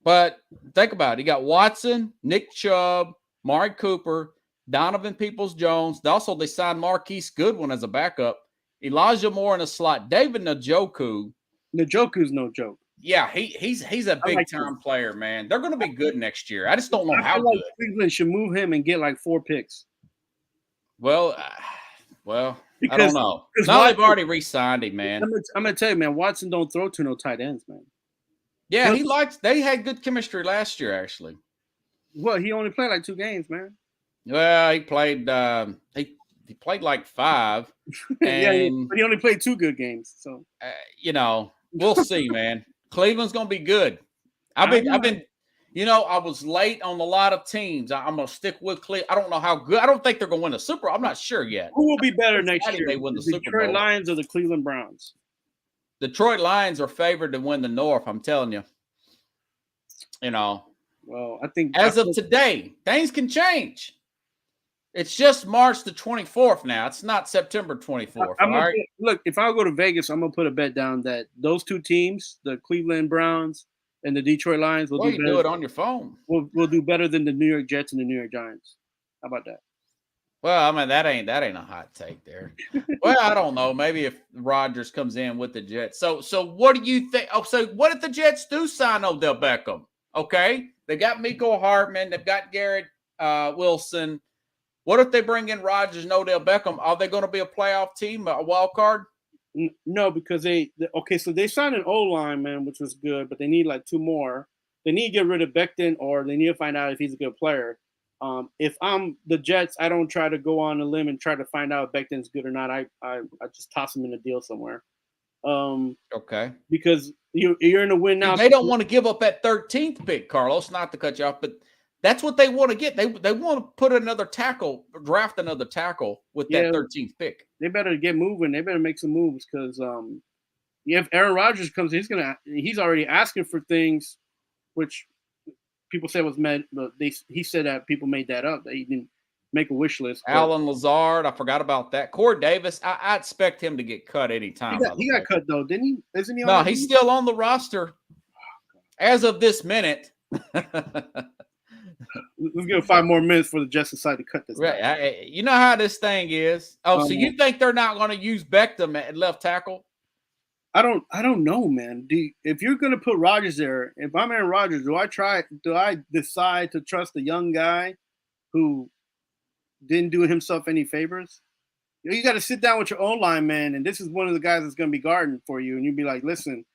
A: But think about it. You got Watson, Nick Chubb, Mari Cooper, Donovan Peoples-Jones. Also, they signed Marquise Goodwin as a backup. Elijah Moore in the slot. David Njoku.
B: Njoku's no joke.
A: Yeah, he's a big-time player, man. They're going to be good next year. I just don't know how good.
B: Cleveland should move him and get like 4 picks.
A: Well, I don't know. No, they've already re-signed him, man.
B: I'm going to tell you, man, Watson don't throw to no tight ends, man.
A: Yeah, they had good chemistry last year, actually.
B: Well, he only played like 2 games, man.
A: Well, he played like 5,
B: Yeah,
A: and
B: but he only played 2 good games. So
A: we'll see, man. Cleveland's gonna be good. I've been, I was late on a lot of teams. I'm gonna stick with Cleveland. I don't know how good. I don't think they're gonna win the Super Bowl. I'm not sure yet.
B: Who will be better next year?
A: They win the Super
B: Detroit
A: Bowl.
B: Lions or the Cleveland Browns?
A: Detroit Lions are favored to win the North. I'm telling you.
B: Well, I think
A: as of today, things can change. It's just March the 24th now. It's not September 24th. All right.
B: Look, if I go to Vegas, I'm gonna put a bet down that those 2 teams, the Cleveland Browns and the Detroit Lions, will
A: do it on your phone.
B: Will do better than the New York Jets and the New York Giants. How about that?
A: Well, I mean, that ain't a hot take there. Well, I don't know. Maybe if Rodgers comes in with the Jets. So what do you think? Oh, so what if the Jets do sign Odell Beckham? Okay, they got Mecole Hardman. They've got Garrett Wilson. What if they bring in Rodgers and Odell Beckham? Are they going to be a playoff team, a wild card?
B: No, because so they signed an O-line, man, which was good, but they need like 2 more. They need to get rid of Becton, or they need to find out if he's a good player. If I'm the Jets, I don't try to go on a limb and try to find out if Becton's good or not. I just toss him in a deal somewhere.
A: Okay.
B: Because you're in a win now.
A: They don't want to give up that 13th pick, Carlos, not to cut you off, but that's what they want to get. They want to put another tackle, draft another tackle with that 13th pick.
B: They better get moving. They better make some moves because if Aaron Rodgers comes, he's already asking for things, which people said was meant, but he said that people made that up. That he didn't make a wish list.
A: Allen Lazard, I forgot about that. Corey Davis, I expect him to get cut anytime.
B: He got cut though, didn't he? Isn't he?
A: No, he's still on the roster as of this minute.
B: Let's give 5 more minutes for the Jets decide to cut this.
A: Right. You know how this thing is. So you think they're not going to use Beckham at left tackle?
B: I don't know, man. If you're going to put Rodgers there, if I'm Aaron Rodgers, do I decide to trust a young guy who didn't do himself any favors? You got to sit down with your own line, man, and this is one of the guys that's going to be guarding for you, and you'd be like, listen,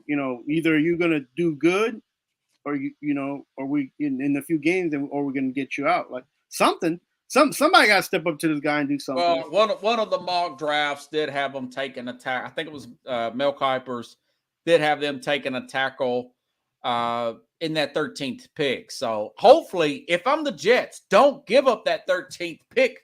B: either you're going to do good, or or we in a few games, or we're going to get you out. Like something. Somebody got to step up to this guy and do something.
A: Well, one of the mock drafts did have them taking a tackle. I think it was Mel Kiper's did have them taking a tackle in that 13th pick. So hopefully, if I'm the Jets, don't give up that 13th pick.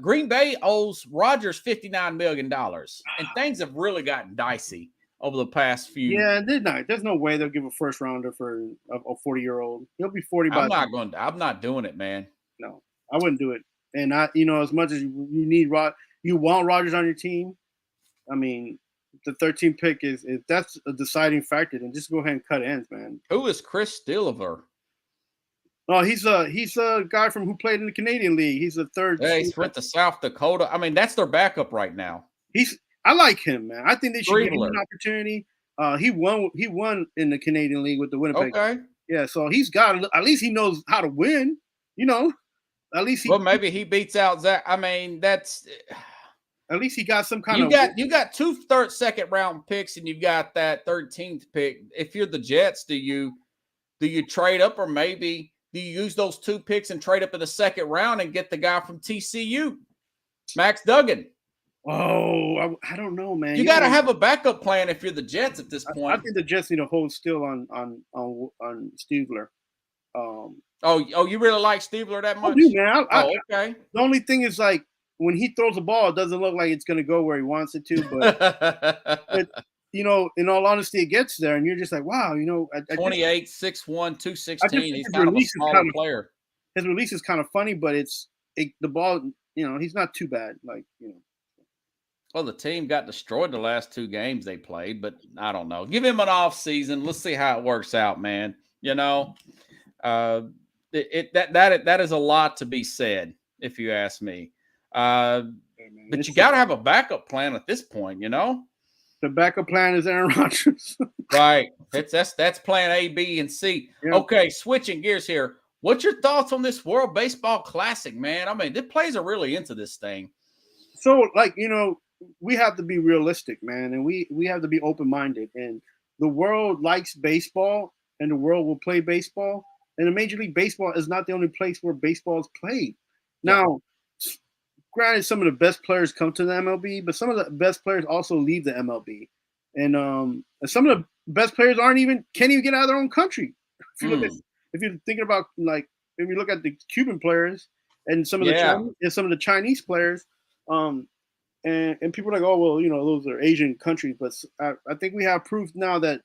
A: Green Bay owes Rodgers $59 million, and things have really gotten dicey over the past few.
B: Yeah, they're not. There's no way they'll give a first rounder for a 40-year-old. He'll be 40.
A: I'm not doing it, man.
B: No. I wouldn't do it. And as much as you want Rodgers on your team, I mean, the 13th pick is that's a deciding factor, then just go ahead and cut ends, man.
A: Who is Chris Stillver?
B: Oh, he's a guy who played in the Canadian League. He's a third.
A: Yeah, he's went to South Dakota. I mean, that's their backup right now.
B: I like him, man. I think they should give him an opportunity. He won in the Canadian League with the Winnipeg.
A: Okay.
B: Yeah, so he's got at least he knows how to win, At least
A: maybe he beats out Zach. I mean, that's
B: at least he got some kind of.
A: You got 2 second round picks, and you've got that 13th pick. If you're the Jets, do you trade up, or maybe do you use those 2 picks and trade up in the second round and get the guy from TCU, Max Duggan?
B: Oh, I don't know, man.
A: You got to have a backup plan if you're the Jets at this point.
B: I think the Jets need to hold still on Stivler.
A: You really like Stivler that much?
B: I do, man.
A: Okay.
B: The only thing is, like, when he throws the ball, it doesn't look like it's going to go where he wants it to. But, in all honesty, it gets there, and you're just like, wow,
A: 28, 6'1", 216. He's kind of a smaller player.
B: His release is kind of funny, but the ball, he's not too bad. Like,
A: Well, the team got destroyed the last 2 games they played, but I don't know. Give him an off season. Let's see how it works out, man. That is a lot to be said, if you ask me. But you got to have a backup plan at this point,
B: The backup plan is Aaron Rodgers.
A: Right. That's plan A, B, and C. Yeah. Okay, switching gears here. What's your thoughts on this World Baseball Classic, man? I mean, the players are really into this thing.
B: So, we have to be realistic, man, and we have to be open-minded. And the world likes baseball, and the world will play baseball. And the Major League Baseball is not the only place where baseball is played. Now, granted, some of the best players come to the MLB, but some of the best players also leave the MLB. And some of the best players can't even get out of their own country. If you're thinking about, like, if you look at the Cuban players and some of the Chinese players, and people are like, oh, well, those are Asian countries, but I think we have proof now that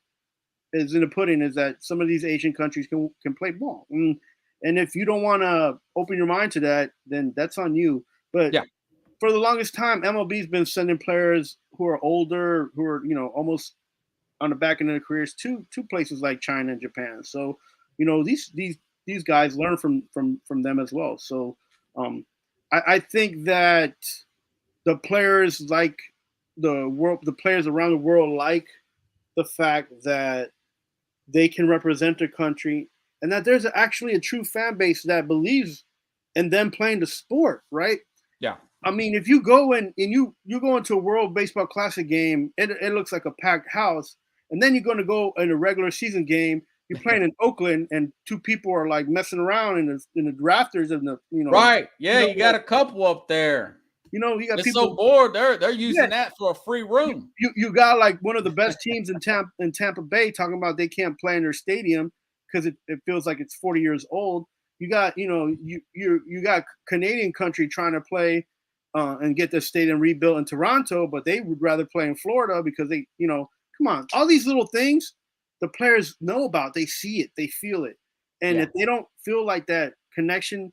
B: is in the pudding is that some of these Asian countries can play ball. And if you don't want to open your mind to that, then that's on you. But for the longest time, MLB's been sending players who are older, who are almost on the back end of their careers to places like China and Japan. So these guys learn from them as well. So I think that the players the players around the world like the fact that they can represent their country and that there's actually a true fan base that believes in them playing the sport, right?
A: Yeah.
B: I mean, if you go and you go into a World Baseball Classic game, it looks like a packed house, and then you're going to go in a regular season game. You're playing in Oakland, and two people are like messing around in the rafters of the
A: Right. Yeah, you got a couple up there.
B: You got
A: it's
B: people
A: so bored. They're using that for a free room.
B: You got like one of the best teams in Tampa Bay talking about they can't play in their stadium because it feels like it's 40 years old. You got you got Canadian country trying to play and get their stadium rebuilt in Toronto, but they would rather play in Florida because they come on, all these little things the players know about. They see it, they feel it, and if they don't feel like that connection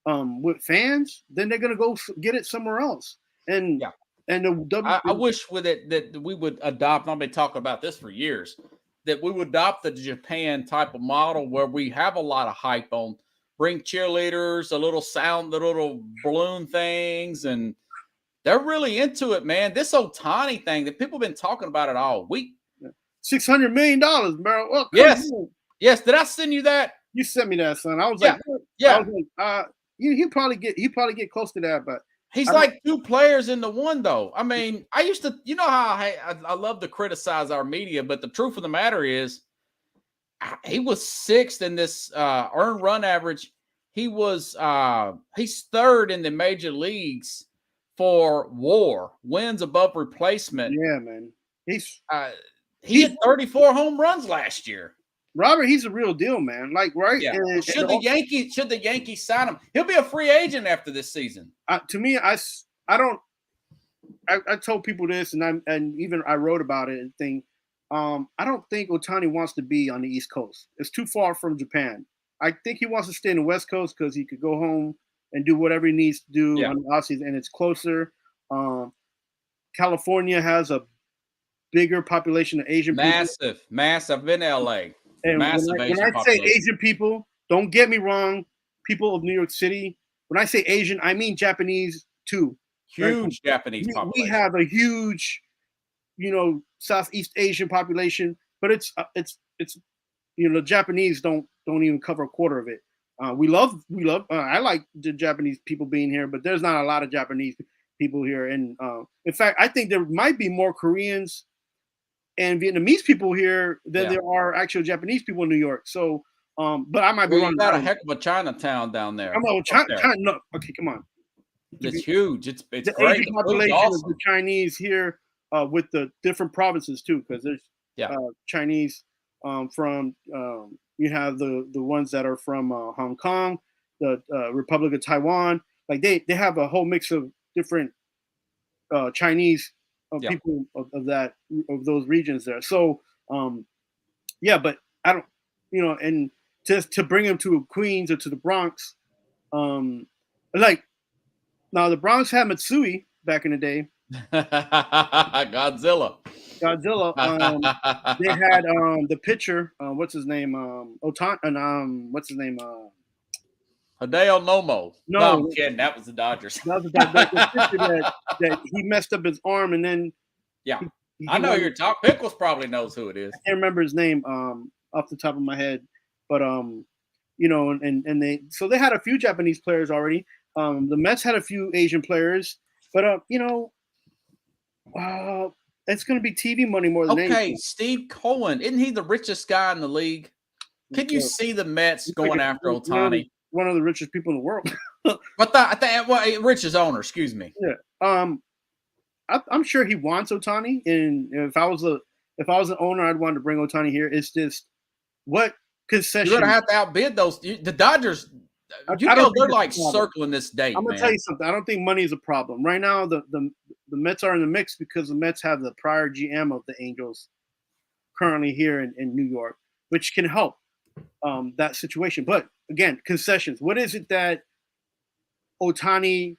B: with fans, then they're gonna go get it somewhere else. And
A: I wish with it that we would adopt. I've been talking about this for years. That we would adopt the Japan type of model where we have a lot of hype on, bring cheerleaders, the little balloon things, and they're really into it, man. This Ohtani thing that people have been talking about it all week.
B: $600 million, bro. Well,
A: yes. Did I send you that?
B: You sent me that, son. I was like, I was like, he'll probably get close to that, but
A: he's like two players into one, though. I mean, I used to, how I love to criticize our media, but the truth of the matter is, he was sixth in this earned run average. He was he's third in the major leagues for WAR, wins above replacement.
B: Yeah, man.
A: He hit 34 home runs last year.
B: Robert, he's a real deal, man. Like, right?
A: Yeah. Should the Yankees sign him? He'll be a free agent after this season.
B: To me, I told people this, and even I wrote about it and think. I don't think Ohtani wants to be on the East Coast. It's too far from Japan. I think he wants to stay in the West Coast because he could go home and do whatever he needs to do on the offseason, and it's closer. California has a bigger population of Asian people.
A: Massive in LA.
B: And when I say Asian people, don't get me wrong, people of New York City. When I say Asian, I mean Japanese too.
A: Huge Japanese population.
B: We have a huge, Southeast Asian population, but it's Japanese don't even cover a quarter of it. We love. I like the Japanese people being here, but there's not a lot of Japanese people here. And in fact, I think there might be more Koreans and Vietnamese people here than there are actual Japanese people in New York. So, but I might be wrong.
A: You got a heck of a Chinatown down there.
B: China. No, okay, come on.
A: It's huge. It's
B: the
A: great.
B: Asian population of the Chinese here with the different provinces too, because there's Chinese from you have the ones that are from Hong Kong, the Republic of Taiwan. Like they have a whole mix of different Chinese people of those regions there. So but I don't, and to bring them to Queens or to the Bronx, like now the Bronx had Matsui back in the day.
A: Godzilla.
B: They had the pitcher. What's his name? What's his name?
A: Hideo Nomo. No, I'm kidding. That was the Dodgers.
B: That was the pitcher that he messed up his arm, and then
A: I know you're talking. Pickles probably knows who it is.
B: I can't remember his name off the top of my head, but and they had a few Japanese players already. The Mets had a few Asian players, but it's going to be TV money more than anything.
A: Steve Cohen, isn't he the richest guy in the league? Can you see the Mets going after Ohtani?
B: One of the richest people in the world.
A: But I think richest owner, excuse me.
B: Yeah. I'm sure he wants Ohtani, and if I was an owner, I'd want to bring Ohtani here. It's just what concession.
A: You're gonna have to outbid those. The Dodgers. They're like circling this date.
B: I'm gonna tell you something. I don't think money is a problem right now. The Mets are in the mix because the Mets have the prior GM of the Angels currently here in New York, which can help that situation. But again, concessions. What is it that Ohtani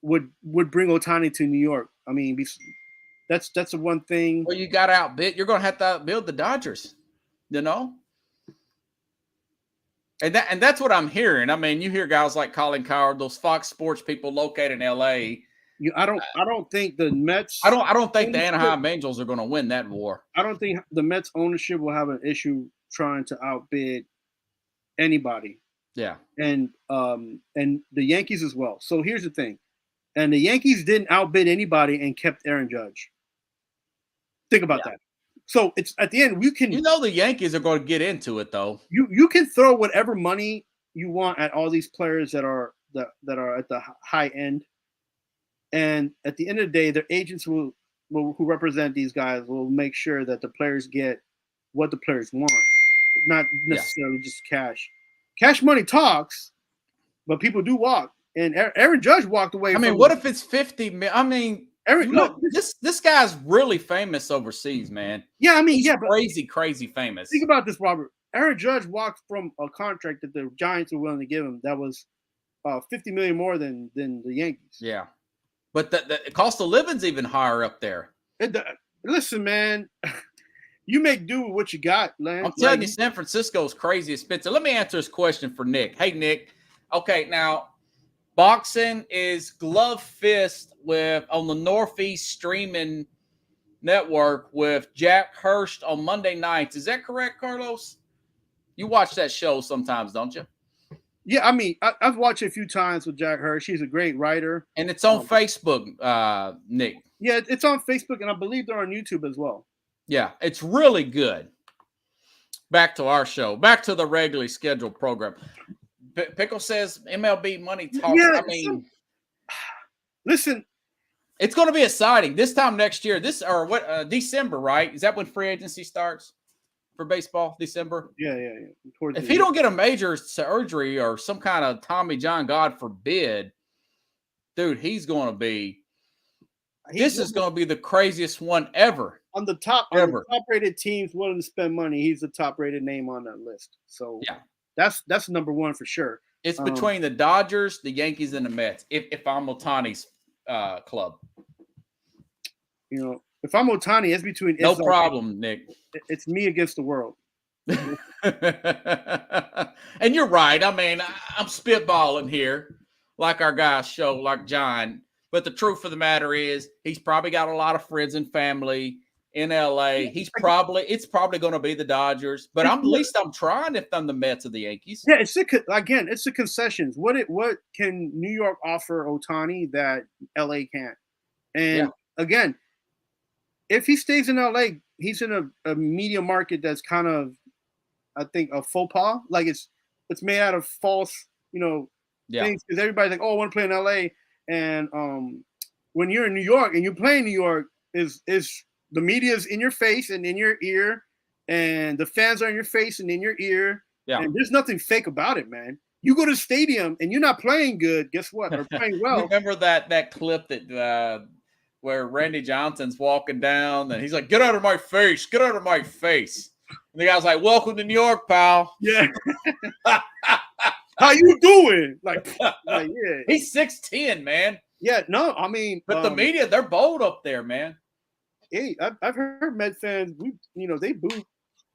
B: would bring Ohtani to New York? I mean, that's the one thing.
A: Well, you got to outbid. You're going to have to outbid the Dodgers, you know. And that's what I'm hearing. I mean, you hear guys like Colin Cowherd, those Fox Sports people located in L.A.
B: I don't think the Mets.
A: I don't think the Anaheim Angels are going to win that war.
B: I don't think the Mets ownership will have an issue trying to outbid anybody.
A: Yeah,
B: and the Yankees as well. So here's the thing, and the Yankees didn't outbid anybody and kept Aaron Judge. Think about that. So it's at the end we can.
A: The Yankees are going to get into it though.
B: You can throw whatever money you want at all these players that are at the high end, and at the end of the day, their agents who represent these guys will make sure that the players get what the players want, not necessarily just cash. Cash money talks, but people do walk. And Aaron Judge walked away.
A: I mean, what if it's 50? I mean, this guy's really famous overseas, man.
B: Yeah, I mean,
A: he's crazy famous.
B: Think about this, Robert. Aaron Judge walked from a contract that the Giants were willing to give him that was $50 million more than the Yankees.
A: Yeah, but the cost of living's even higher up there.
B: Listen, man. You make do with what you got, man.
A: I'm telling you, San Francisco's crazy expensive. Let me answer this question for Nick. Hey, Nick. Okay, now, boxing is glove fist on the Northeast streaming network with Jack Hurst on Monday nights. Is that correct, Carlos? You watch that show sometimes, don't you?
B: Yeah, I mean, I've watched it a few times with Jack Hurst. He's a great writer.
A: And it's on Facebook, Nick.
B: Yeah, it's on Facebook, and I believe they're on YouTube as well.
A: Yeah, it's really good. Back to our show. Back to the regularly scheduled program. Pickle says MLB money talks.
B: Yeah,
A: I mean,
B: listen,
A: it's going to be exciting this time next year. December, right? Is that when free agency starts for baseball? December.
B: Yeah.
A: If he don't get a major surgery or some kind of Tommy John, God forbid, dude, he's going to be. This is going to be the craziest one ever.
B: On the top rated teams willing to spend money, he's the top rated name on that list. So yeah, that's number one for sure.
A: It's between the Dodgers, the Yankees, and the Mets. If I'm Ohtani's club,
B: if I'm Ohtani, it's between.
A: No problem, Nick.
B: It's me against the world.
A: And you're right. I mean, I'm spitballing here, like our guys show, like John. But the truth of the matter is, he's probably got a lot of friends and family in LA. It's probably going to be the Dodgers. But at least I'm trying if I'm the Mets or the Yankees.
B: Yeah, it's the concessions. What can New York offer Ohtani that LA can't? And again, if he stays in LA, he's in a media market that's kind of, I think, a faux pas. Like it's made out of false, things. Because everybody's like, oh, I want to play in LA. And when you're in New York and you play in New York, is the media's in your face and in your ear, and the fans are in your face and in your ear. Yeah. And there's nothing fake about it, man. You go to the stadium and you're not playing good. Guess what? They're playing well.
A: Remember that clip that where Randy Johnson's walking down and he's like, "Get out of my face! Get out of my face!" And the guy's like, "Welcome to New York, pal."
B: Yeah. How you doing? Like, yeah.
A: He's 6'10", man.
B: Yeah, no, I mean,
A: but the media, they're bold up there, man.
B: Hey, I've heard Met fans, they boo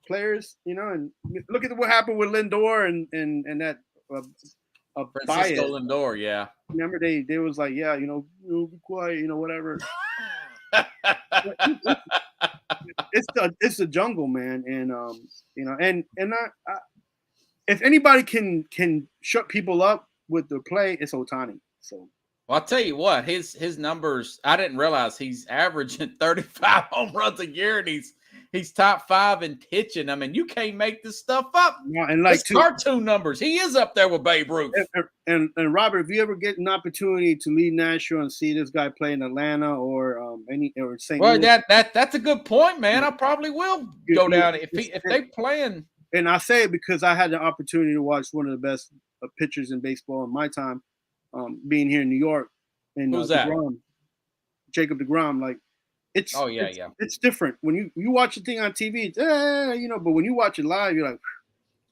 B: players, and look at what happened with Lindor and that
A: Francisco Lindor, yeah.
B: Remember they was like, yeah, be quiet, whatever. It's the jungle, man, and if anybody can shut people up with the play, it's Ohtani. So,
A: well, I'll tell you what, his numbers. I didn't realize he's averaging 35 home runs a year, and he's He's top 5 in pitching. I mean, you can't make this stuff up.
B: Yeah, and like
A: cartoon numbers. He is up there with Babe Ruth.
B: And Robert, if you ever get an opportunity to leave Nashville and see this guy play in Atlanta or St.
A: Well,
B: Louis,
A: that's a good point, man. I probably will go down if they playing.
B: And I say it because I had the opportunity to watch one of the best pitchers in baseball in my time, being here in New York. And
A: who's that?
B: Jacob deGrom. Like, it's it's different when you watch a thing on TV. But when you watch it live, you're like,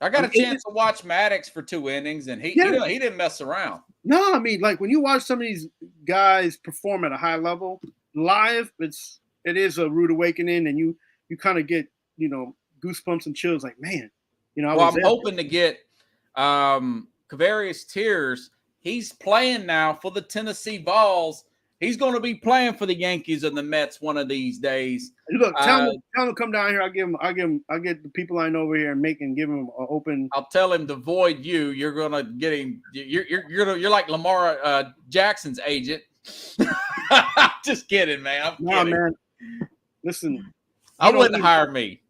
A: I got a chance to watch Maddox for 2 innings, and he didn't mess around.
B: No, I mean, like when you watch some of these guys perform at a high level live, it is a rude awakening, and you kind of get goosebumps and chills. Like, man,
A: I'm hoping to get Kavarius Tears. He's playing now for the Tennessee Vols. He's going to be playing for the Yankees and the Mets one of these days.
B: Look, tell him to come down here. I get the people I know over here and give him an open.
A: I'll tell him to avoid you. You're going to get him. You're like Lamar Jackson's agent. Just kidding, man.
B: Man. Listen,
A: I wouldn't hire me.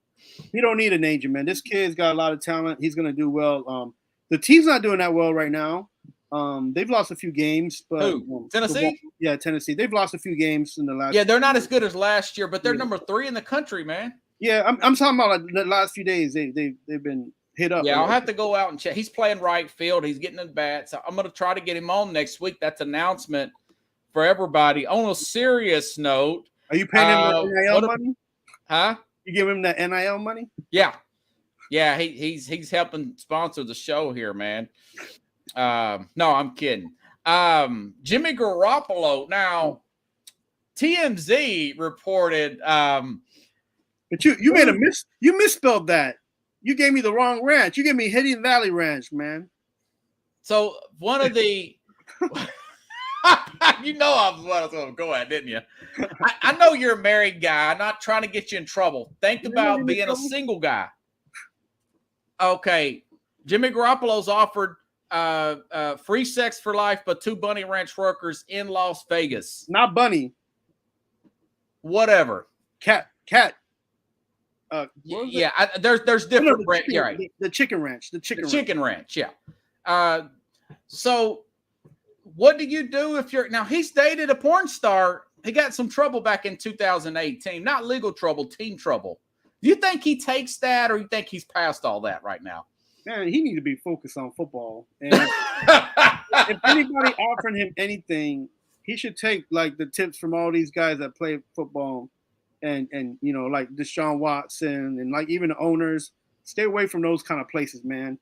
B: He don't need an agent, man. This kid's got a lot of talent. He's going to do well. The team's not doing that well right now. They've lost a few games, but
A: Tennessee?
B: Tennessee. They've lost a few games in the last.
A: Yeah, they're not as good as last year, but they're number 3 in the country, man.
B: Yeah, I'm talking about like the last few days. They've been hit up.
A: Yeah, I'll have to go out and check. He's playing right field. He's getting in bat. So I'm going to try to get him on next week. That's an announcement for everybody. On a serious note,
B: are you paying him the NIL money?
A: Huh?
B: You give him that NIL money?
A: Yeah. He's helping sponsor the show here, man. No, I'm kidding. Jimmy Garoppolo. Now, TMZ reported.
B: But you made you misspelled that. You gave me the wrong ranch. You gave me Hidden Valley Ranch, man.
A: So one of the, I was going to go at, didn't you? I know you're a married guy. I'm not trying to get you in trouble. Think about being a single guy. Okay, Jimmy Garoppolo's offered free sex for life, but 2 Bunny Ranch workers in Las Vegas.
B: Not Bunny.
A: Whatever.
B: Cat.
A: There's different.
B: The chicken ranch. The
A: chicken ranch. Yeah. So, what do you do if you're now? He's dated a porn star. He got some trouble back in 2018. Not legal trouble, team trouble. Do you think he takes that, or you think he's past all that right now?
B: Man, he needs to be focused on football. And if anybody offering him anything, he should take like the tips from all these guys that play football, and like Deshaun Watson and like even the owners. Stay away from those kind of places, man.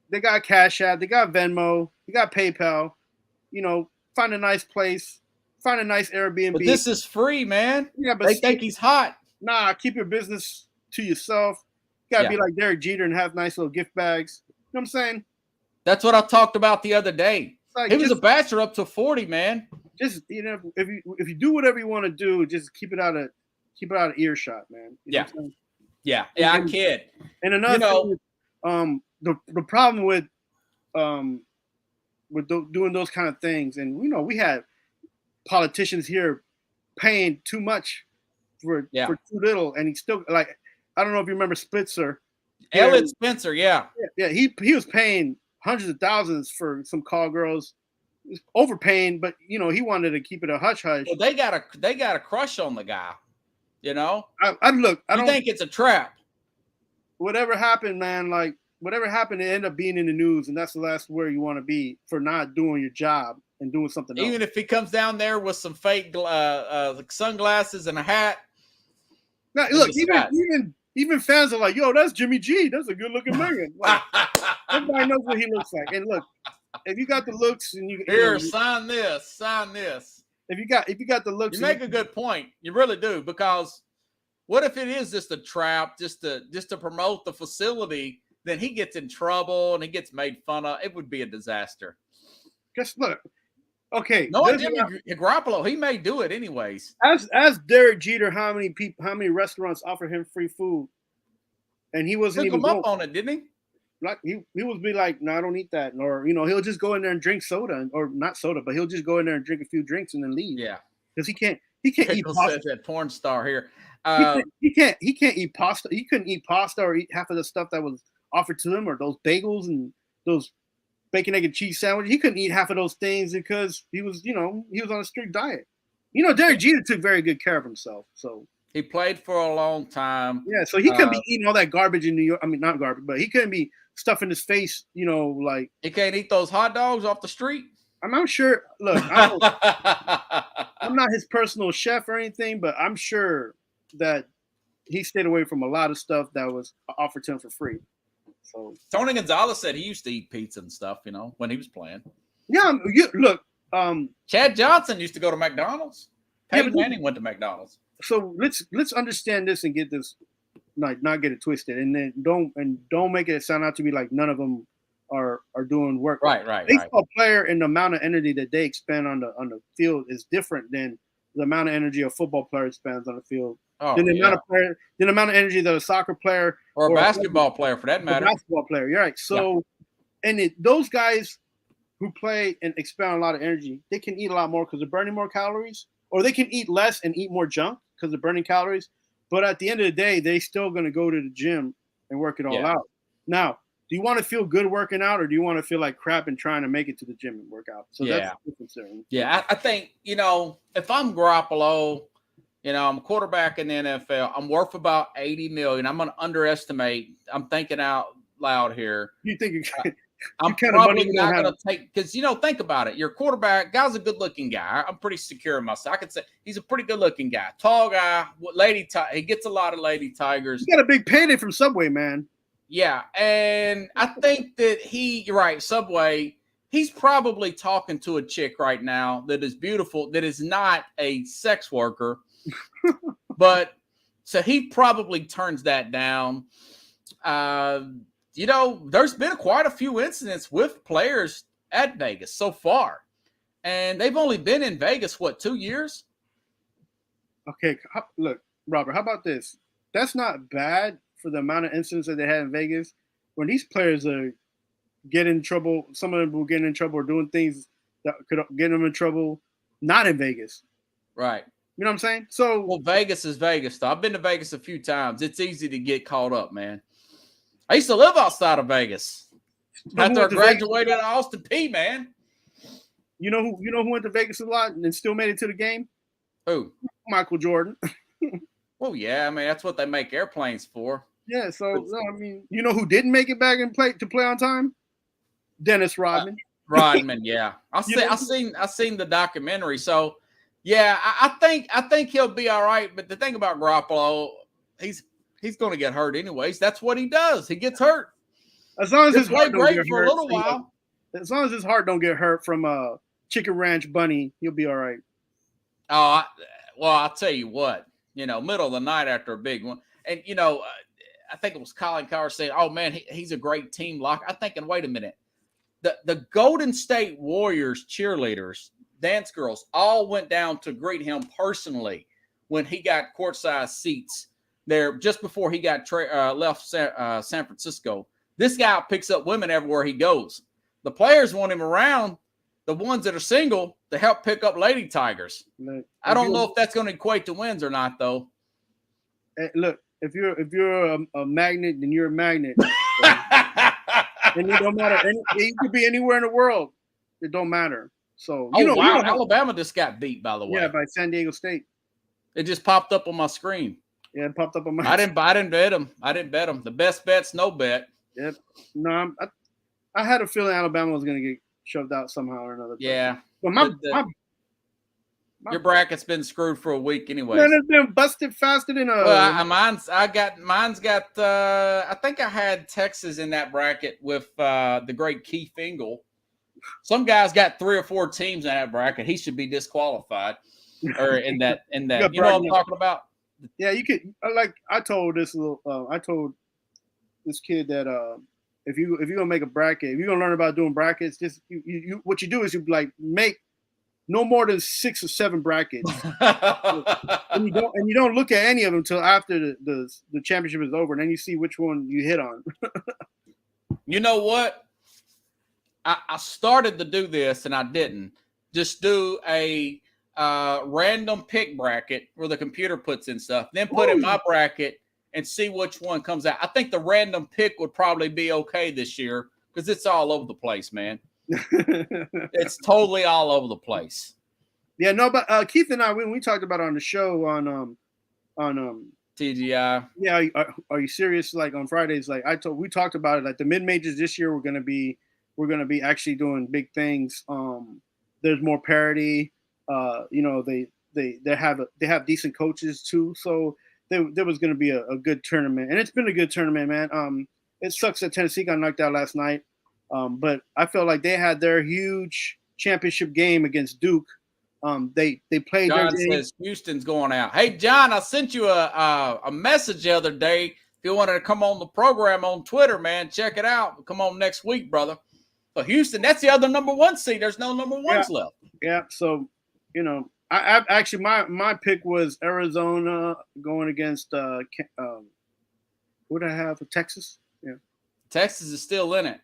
B: They got Cash App, they got Venmo, they got PayPal. Find a nice place, find a nice Airbnb.
A: But this is free, man.
B: Yeah, but
A: they think he's hot.
B: Nah, keep your business to yourself. You gotta be like Derek Jeter and have nice little gift bags. You know what I'm saying?
A: That's what I talked about the other day. Like, he was a bachelor up to 40, man.
B: Just if you do whatever you want to do, just keep it out of earshot, man.
A: You know I kid.
B: And another thing, the problem with doing those kind of things, and we had politicians here paying too much for too little, and he still like. I don't know if you remember Spitzer.
A: Elliot Spencer, yeah.
B: He was paying hundreds of thousands for some call girls. He was overpaying, but he wanted to keep it a hush hush.
A: Well, they got a crush on the guy. I
B: don't
A: think it's a trap.
B: Whatever happened, man, like whatever happened, it ended up being in the news, and that's the last where you want to be for not doing your job and doing something else.
A: Even if he comes down there with some fake sunglasses and a hat.
B: Now, look, even fans are like, yo, that's Jimmy G. That's a good-looking man. Like, everybody knows what he looks like. And look, if you got the looks and
A: sign this.
B: If you got the looks,
A: you make a good point. You really do, because what if it is just a trap, just to promote the facility? Then he gets in trouble and he gets made fun of. It would be a disaster.
B: Just look. Okay.
A: No, Jimmy Garoppolo, he may do it anyways.
B: As Derek Jeter, how many restaurants offer him free food, and he wasn't even
A: up on it, didn't he?
B: Like he would be like, no, I don't eat that, or he'll just go in there and drink soda, or not soda, but he'll just go in there and drink a few drinks and then leave.
A: Yeah,
B: because he He can't eat
A: Pickle
B: pasta.
A: says that porn star here.
B: He can't eat pasta. He couldn't eat pasta or eat half of the stuff that was offered to him, or those bagels and those bacon, egg, and cheese sandwiches. He couldn't eat half of those things because he was on a strict diet. Derek Jeter took very good care of himself. So
A: he played for a long time.
B: Yeah, so he couldn't be eating all that garbage in New York. I mean, not garbage, but he couldn't be stuffing his face. Like
A: he can't eat those hot dogs off the street.
B: I'm not sure. Look, I'm not his personal chef or anything, but I'm sure that he stayed away from a lot of stuff that was offered to him for free. So
A: Tony Gonzalez said he used to eat pizza and stuff, when he was playing.
B: Yeah, look.
A: Chad Johnson used to go to McDonald's. Peyton Manning went to McDonald's.
B: So let's understand this and get this, not get it twisted, and then don't make it sound out to be like none of them are doing work.
A: Right.
B: Baseball player and the amount of energy that they expend on the field is different than the amount of energy a football player spends on the field. The amount of energy that a soccer player
A: or a basketball player, for that matter.
B: A basketball player, you're right. So, those guys who play and expend a lot of energy, they can eat a lot more because they're burning more calories, or they can eat less and eat more junk because they're burning calories. But at the end of the day, they still going to go to the gym and work it all out. Now, do you want to feel good working out, or do you want to feel like crap and trying to make it to the gym and work out? So that's the difference there.
A: Yeah, I think, if I'm Garoppolo, I'm a quarterback in the NFL. I'm worth about $80 million. I'm going to underestimate. I'm thinking out loud here.
B: You think
A: I'm probably not going to take, because, think about it. Your quarterback, guy's a good-looking guy. I'm pretty secure in myself. I could say he's a pretty good-looking guy. Tall guy, he gets a lot of lady tigers.
B: He got a big payday from Subway, man.
A: Yeah, and I think that you're right, Subway, he's probably talking to a chick right now that is beautiful, that is not a sex worker. But so he probably turns that down. There's been quite a few incidents with players at Vegas so far, and they've only been in Vegas 2 years?
B: Okay, look, Robert, how about this? That's not bad for the amount of incidents that they had in Vegas. When these players get in trouble, some of them will get in trouble or doing things that could get them in trouble, not in Vegas.
A: Right.
B: You know what I'm saying? So,
A: Vegas is Vegas, though. I've been to Vegas a few times. It's easy to get caught up, man. I used to live outside of Vegas after I graduated at Austin Peay, man.
B: You know who went to Vegas a lot and still made it to the game?
A: Who?
B: Michael Jordan.
A: Well, yeah, I mean, that's what they make airplanes for.
B: Yeah, so you know who didn't make it back and play on time? Dennis Rodman.
A: Rodman, yeah. I seen the documentary. So, yeah, I think he'll be all right. But the thing about Garoppolo, he's going to get hurt anyways. That's what he does. He gets hurt.
B: As long as his heart don't get
A: for
B: hurt,
A: a little while.
B: As long as his heart don't get hurt from a Chicken Ranch bunny, he'll be all right.
A: Oh, I'll tell you what. Middle of the night after a big one, and I think it was Colin Cowherd saying, "Oh man, he's a great team lock." I'm thinking, wait a minute, the Golden State Warriors cheerleaders, dance girls, all went down to greet him personally when he got courtside seats there just before he got left San Francisco. This guy picks up women everywhere he goes. The players want him around, the ones that are single, to help pick up lady tigers. Look, I don't know if that's going to equate to wins or not, though.
B: Look, if you're a magnet, then you're a magnet. And it don't matter. You could be anywhere in the world. It don't matter. So
A: wow, Alabama just got beat, by the way.
B: Yeah, by San Diego State.
A: It just popped up on my screen.
B: Yeah, it popped up on my.
A: I didn't bet them. The best bet's no bet.
B: Yep. No, I had a feeling Alabama was going to get shoved out somehow or another.
A: Yeah.
B: But
A: your bracket's been screwed for a week anyway.
B: Man, it's been busted faster than
A: mine's got. I think I had Texas in that bracket with the great Keith Ingle. Some guys got 3 or 4 teams in that bracket. He should be disqualified, or in that. You know what I'm talking about?
B: Yeah, you could. I told this kid that if you're gonna make a bracket, if you're gonna learn about doing brackets, just you what you do is you make no more than 6 or 7 brackets, and you don't look at any of them until after the championship is over, and then you see which one you hit on.
A: You know what? I started to do this and I didn't. Just do a random pick bracket where the computer puts in stuff, then put in my bracket and see which one comes out. I think the random pick would probably be okay this year because it's all over the place, man. It's totally all over the place.
B: Yeah, no, but Keith and I, when we talked about it on the show on
A: TGI.
B: Yeah, are you serious? Like on Fridays, like we talked about it. Like the mid majors this year, we're gonna be actually doing big things. There's more parity. They have decent coaches too. So there was gonna be a good tournament, and it's been a good tournament, man. It sucks that Tennessee got knocked out last night, but I felt like they had their huge championship game against Duke. They played.
A: John says Houston's going out. Hey, John, I sent you a message the other day. If you wanted to come on the program on Twitter, man, check it out. Come on next week, brother. So Houston, that's the other number 1 seed. There's no number ones left.
B: Yeah. So I actually my pick was Arizona going against what did I have for Texas? Yeah.
A: Texas is still in it.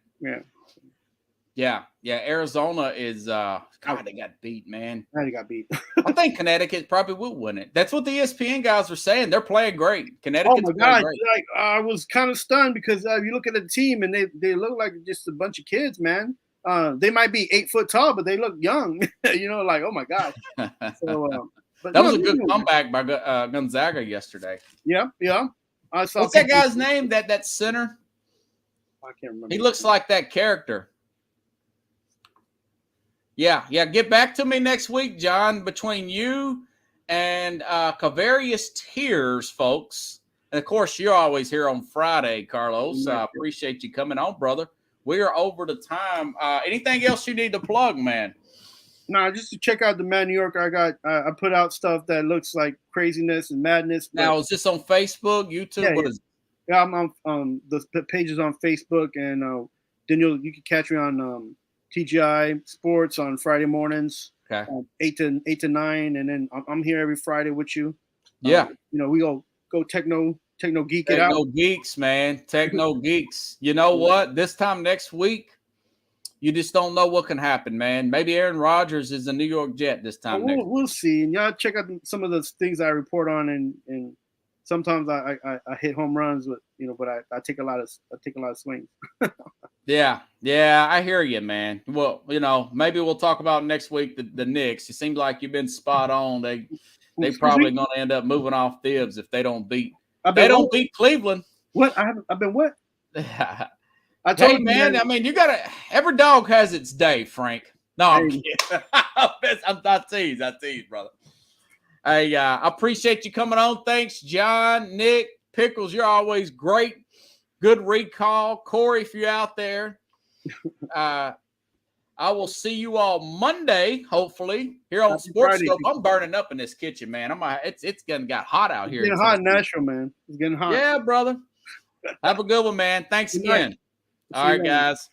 B: Yeah.
A: Yeah. Arizona is God, they got beat, man.
B: They got beat.
A: I think Connecticut probably will win it. That's what the ESPN guys are saying. They're playing great. Connecticut's
B: oh my God! Like I was kind of stunned because you look at the team and they look like just a bunch of kids, man. They might be 8 foot tall, but they look young. Like oh my God. So,
A: but that was a good comeback by Gonzaga yesterday.
B: Yeah. I saw.
A: What's that guy's name? That center.
B: I can't remember.
A: He looks like that character. Yeah. Get back to me next week, John. Between you and Cavarius Tears, folks. And of course, you're always here on Friday, Carlos. I appreciate you coming on, brother. We are over the time. Anything else you need to plug, man?
B: No, just to check out the Mad New York. I put out stuff that looks like craziness and madness.
A: Now, is this on Facebook, YouTube?
B: Yeah,
A: what is it?
B: Yeah, I'm on the pages on Facebook, and then you can catch me on TGI Sports on Friday mornings.
A: Okay.
B: 8 to 9, and then I'm here every Friday with you.
A: Yeah.
B: We go techno geek it out.
A: Techno geeks, man. Techno geeks. You know what? This time next week, you just don't know what can happen, man. Maybe Aaron Rodgers is a New York Jet this time.
B: We'll see. And y'all check out some of the things I report on, and sometimes I hit home runs with but I take a lot of swings.
A: Yeah, I hear you, man. Well, maybe we'll talk about next week the Knicks. It seems like you've been spot on. They probably going to end up moving off Thibs if they don't beat. Beat Cleveland.
B: What? I've been what?
A: I told you, man. I mean, you gotta. Every dog has its day, Frank. No, I'm kidding. I tease, brother. Hey, I appreciate you coming on. Thanks, John, Nick, Pickles. You're always great. Good recall, Corey. If you're out there, I will see you all Monday, hopefully here on Sports Scope. I'm burning up in this kitchen, man. It's getting got hot out here.
B: It's getting hot in Nashville, man. It's getting hot.
A: Yeah, brother. Have a good one, man. Thanks again. All right, guys.